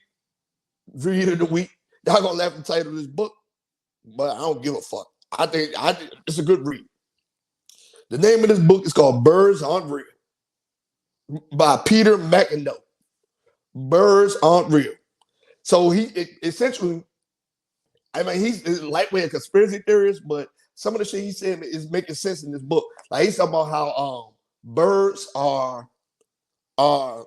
read of the week. Y'all gonna laugh at the title of this book, but I don't give a fuck. I think it's a good read. The name of this book is called Birds Aren't Real by Peter Mcindoe. Birds Aren't Real. So essentially, I mean, he's lightweight a conspiracy theorist, but some of the shit he said is making sense in this book. Like he's talking about how birds are all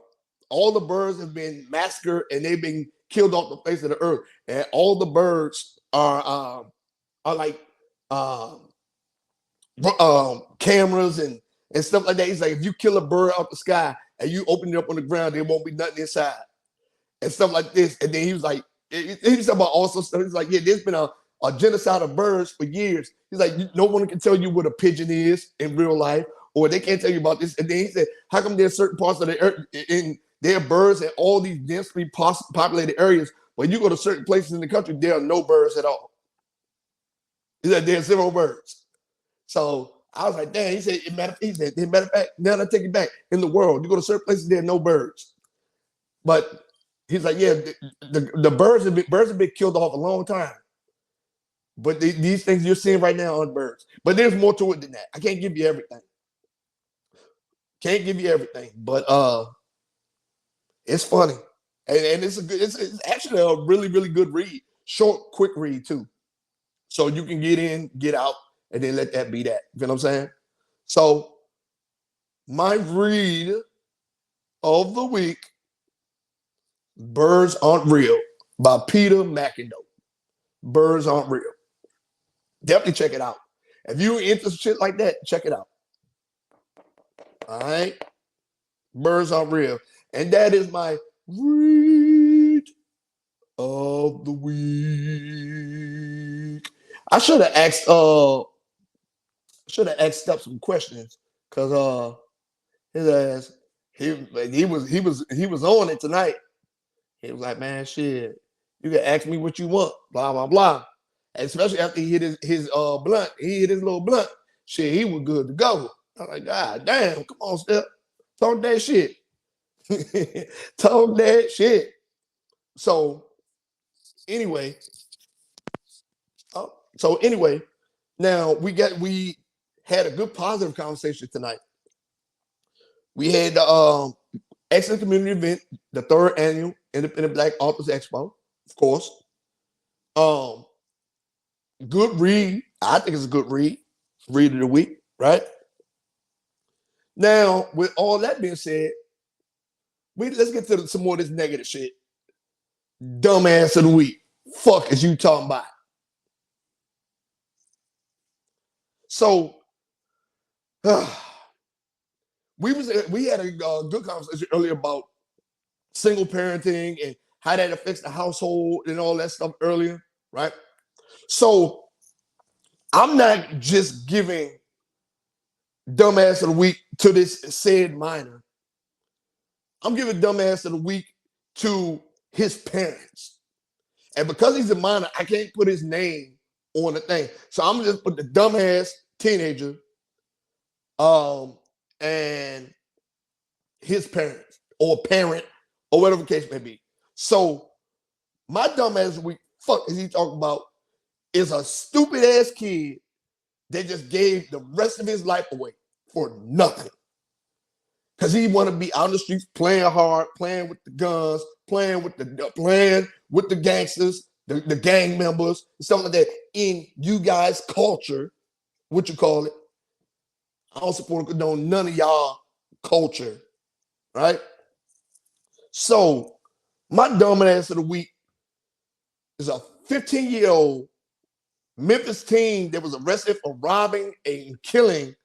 the birds have been massacred and they've been killed off the face of the earth, and all the birds are like cameras and stuff like that. He's like, if you kill a bird out the sky and you open it up on the ground, there won't be nothing inside and stuff like this. And then he was like, he was talking about also stuff. He's like, yeah, there's been a genocide of birds for years. He's like, no one can tell you what a pigeon is in real life, or they can't tell you about this. And then he said, how come there's certain parts of the earth in there are birds in all these densely populated areas, but you go to certain places in the country, there are no birds at all. He said there's 0 birds. So I was like, damn. He said, matter of fact, now I take it back. In the world, you go to certain places, there are no birds. But he's like, yeah, the birds have been killed off a long time. But these things you're seeing right now are birds. But there's more to it than that. I can't give you everything. Can't give you everything. But it's funny. And it's actually a really, really good read. Short, quick read too. So you can get in, get out, and then let that be that. You know what I'm saying? So my read of the week, Birds Aren't Real by Peter Mcindoe. Birds Aren't Real. Definitely check it out. If you into shit like that, check it out. All right? Birds Aren't Real. And that is my read of the week. I should have asked Step some questions because his ass he was on it tonight. He was like, man, shit, you can ask me what you want, blah blah blah. And especially after he hit his blunt, he hit his little blunt. Shit, he was good to go. I was like, God damn, come on, Step, talk that shit, talk that shit. So anyway, now we had a good positive conversation tonight. We had the excellent community event, the 3rd annual Independent Black Authors Expo, of course. Good read. I think it's a good read. Read of the week, right? Now, with all that being said, let's get to some more of this negative shit. Dumbass of the week. Fuck is you talking about? So, we had a good conversation earlier about single parenting and how that affects the household and all that stuff earlier, right? So I'm not just giving dumbass of the week to this said minor. I'm giving dumbass of the week to his parents. And because he's a minor, I can't put his name on the thing. So I'm just put the dumbass teenager and his parents or parent or whatever the case may be. So my dumbass of the week, fuck is he talking about, is a stupid ass kid that just gave the rest of his life away for nothing. Because he want to be out in the streets playing hard, playing with the guns, playing with the gangsters, the gang members, stuff like that. In you guys' culture, what you call it? I don't support or condone none of y'all culture, right? So my dumb ass of the week is a 15-year-old Memphis teen that was arrested for robbing and killing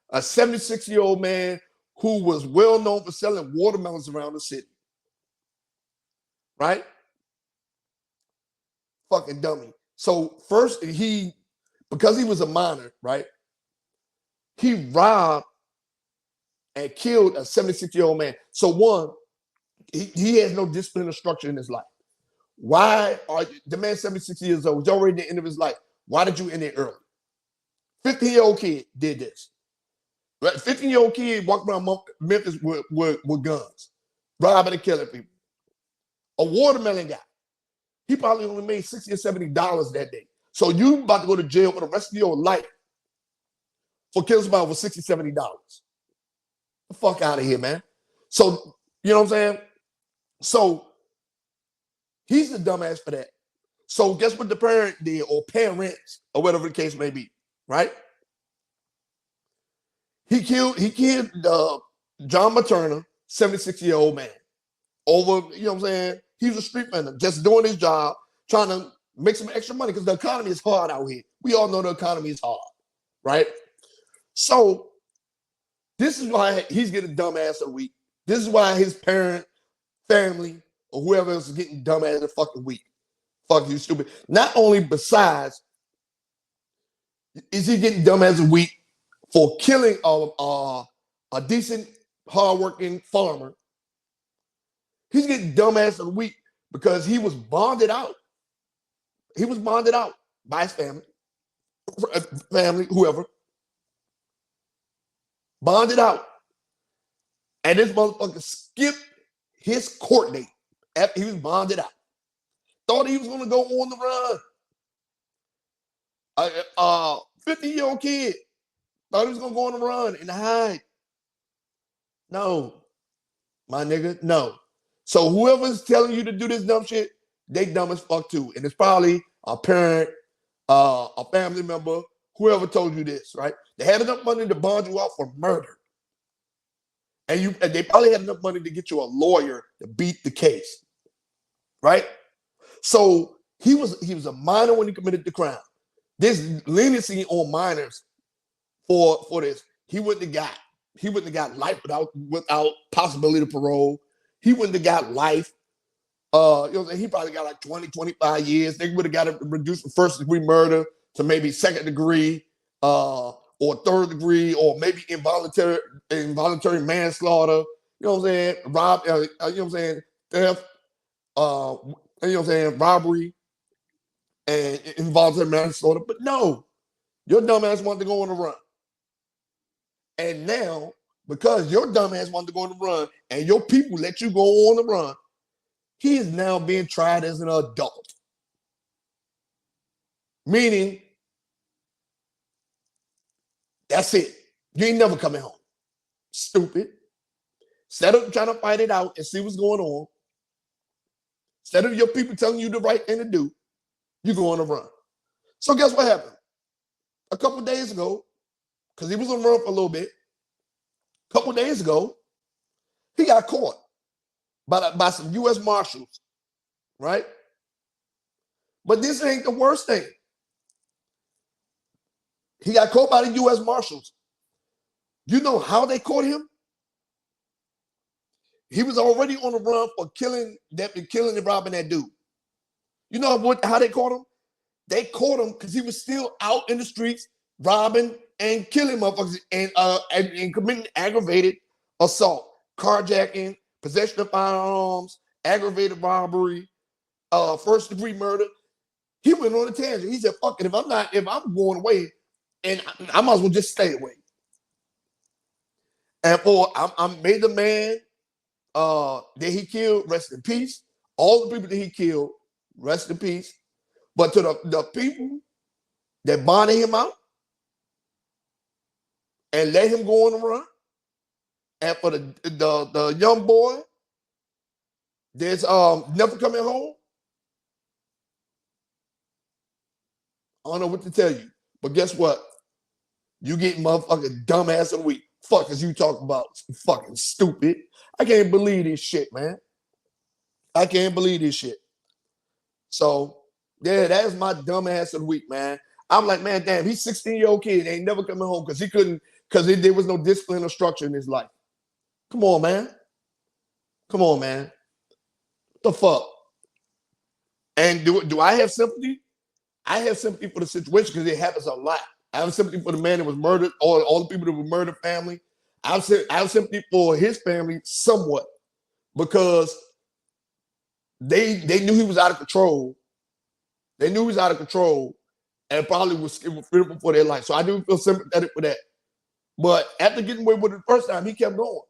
a 76-year-old man who was well known for selling watermelons around the city. Right? Fucking dummy. So first because he was a minor, right? He robbed and killed a 76-year-old man. So one, he has no discipline or structure in his life. Why are the man 76 years old? He's already at the end of his life. Why did you end it early? 15-year-old kid did this. 15-year-old kid walked around Memphis with guns, robbing and killing people. A watermelon guy, he probably only made $60 or $70 that day. So you about to go to jail for the rest of your life for killing somebody for $60, $70. The fuck out of here, man. So, you know what I'm saying? So he's the dumbass for that. So guess what the parent did, or parents, or whatever the case may be, right? He killed John Materna, 76-year-old man. Over, you know what I'm saying? He was a street vendor, just doing his job, trying to make some extra money because the economy is hard out here. We all know the economy is hard, right? So this is why he's getting dumbass a week. This is why his parent, family, or whoever else is getting dumbass a fucking week. Fuck you, stupid. Not only besides, is he getting dumbass a week for killing a decent, hardworking farmer. He's getting dumbass of the week because he was bonded out. He was bonded out by his family, whoever. bonded out. And this motherfucker skipped his court date after he was bonded out. Thought he was going to go on the run. 50-year-old kid thought he was going to go on the run and hide. No, my nigga, no. So whoever's telling you to do this dumb shit, they dumb as fuck too. And it's probably a parent, a family member, whoever told you this, right? They had enough money to bond you out for murder. And they probably had enough money to get you a lawyer to beat the case, right? So he was a minor when he committed the crime. There's leniency on minors for this. He wouldn't have got life without possibility of parole. He wouldn't have got life. He probably got like 20, 25 years. They would have got it reduced from first degree murder to maybe second degree, or third degree, or maybe involuntary manslaughter. You know what I'm saying? Theft. Robbery and involuntary manslaughter. But no, your dumbass wanted to go on the run. And now, because your dumbass wanted to go on the run and your people let you go on the run, he is now being tried as an adult. Meaning, that's it. You ain't never coming home. Stupid. Instead of trying to fight it out and see what's going on, instead of your people telling you the right thing to do, you go on a run. So guess what happened? A couple of days ago, because he was on the run for a little bit, a couple of days ago, he got caught by some U.S. Marshals, right? But this ain't the worst thing. He got caught by the U.S. Marshals. You know how they caught him? He was already on the run for killing and robbing that dude. You know how they caught him? They caught him because he was still out in the streets robbing and killing motherfuckers and committing aggravated assault, carjacking, possession of firearms, aggravated robbery, first degree murder. He went on a tangent. He said, "Fuck it, if I'm going away, and I might as well just stay away." And I made the man that he killed, rest in peace. All the people that he killed, rest in peace. But to the people that bonded him out and let him go on the run, and for the young boy that's never coming home, I don't know what to tell you. But guess what? You get motherfucking dumbass of the week. Fuck is you talking about? Fucking stupid. I can't believe this shit, man. I can't believe this shit. So, yeah, that is my dumbass of the week, man. I'm like, man, damn, he's 16-year-old kid. Ain't never coming home because there was no discipline or structure in his life. Come on, man. Come on, man. What the fuck? And do I have sympathy? I have sympathy for the situation because it happens a lot. I have sympathy for the man that was murdered, or all the people that were murdered family. I have sympathy for his family somewhat because they knew he was out of control. They knew he was out of control and probably was fearful for their life. So I do feel sympathetic for that. But after getting away with it the first time, he kept going.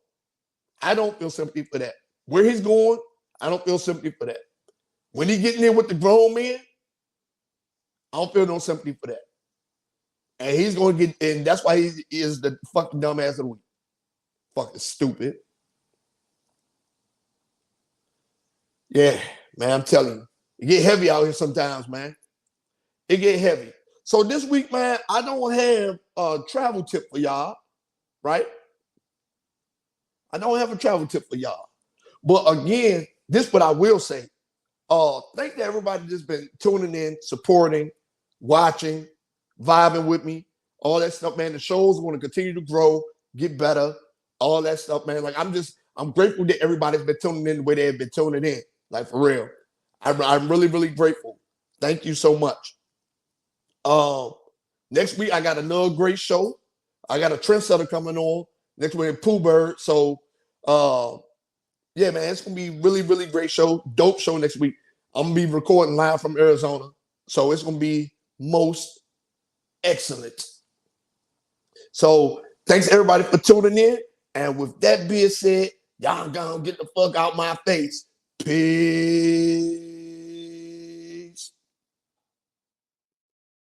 I don't feel sympathy for that. Where he's going, I don't feel sympathy for that. When he getting in with the grown men, I don't feel no sympathy for that. And he's going to get, and that's why he is the fucking dumbass of the week. Fucking stupid. Yeah, man, I'm telling you. It get heavy out here sometimes, man. It get heavy. So this week, man, I don't have a travel tip for y'all, right? I don't have a travel tip for y'all. But again, this is what I will say. Thank you to everybody that's been tuning in, supporting, watching, vibing with me, all that stuff, man. The show's going to continue to grow, get better, all that stuff, man. Like, I'm grateful that everybody's been tuning in the way they've been tuning in. Like, for real. I'm really, really grateful. Thank you so much. Next week, I got another great show. I got a trendsetter coming on next week, Pooh Bird. So, yeah, man, it's going to be really, really great show. Dope show next week. I'm going to be recording live from Arizona. So it's going to be most excellent. So Thanks everybody for tuning in. And with that being said, y'all gonna get the fuck out my face. Peace.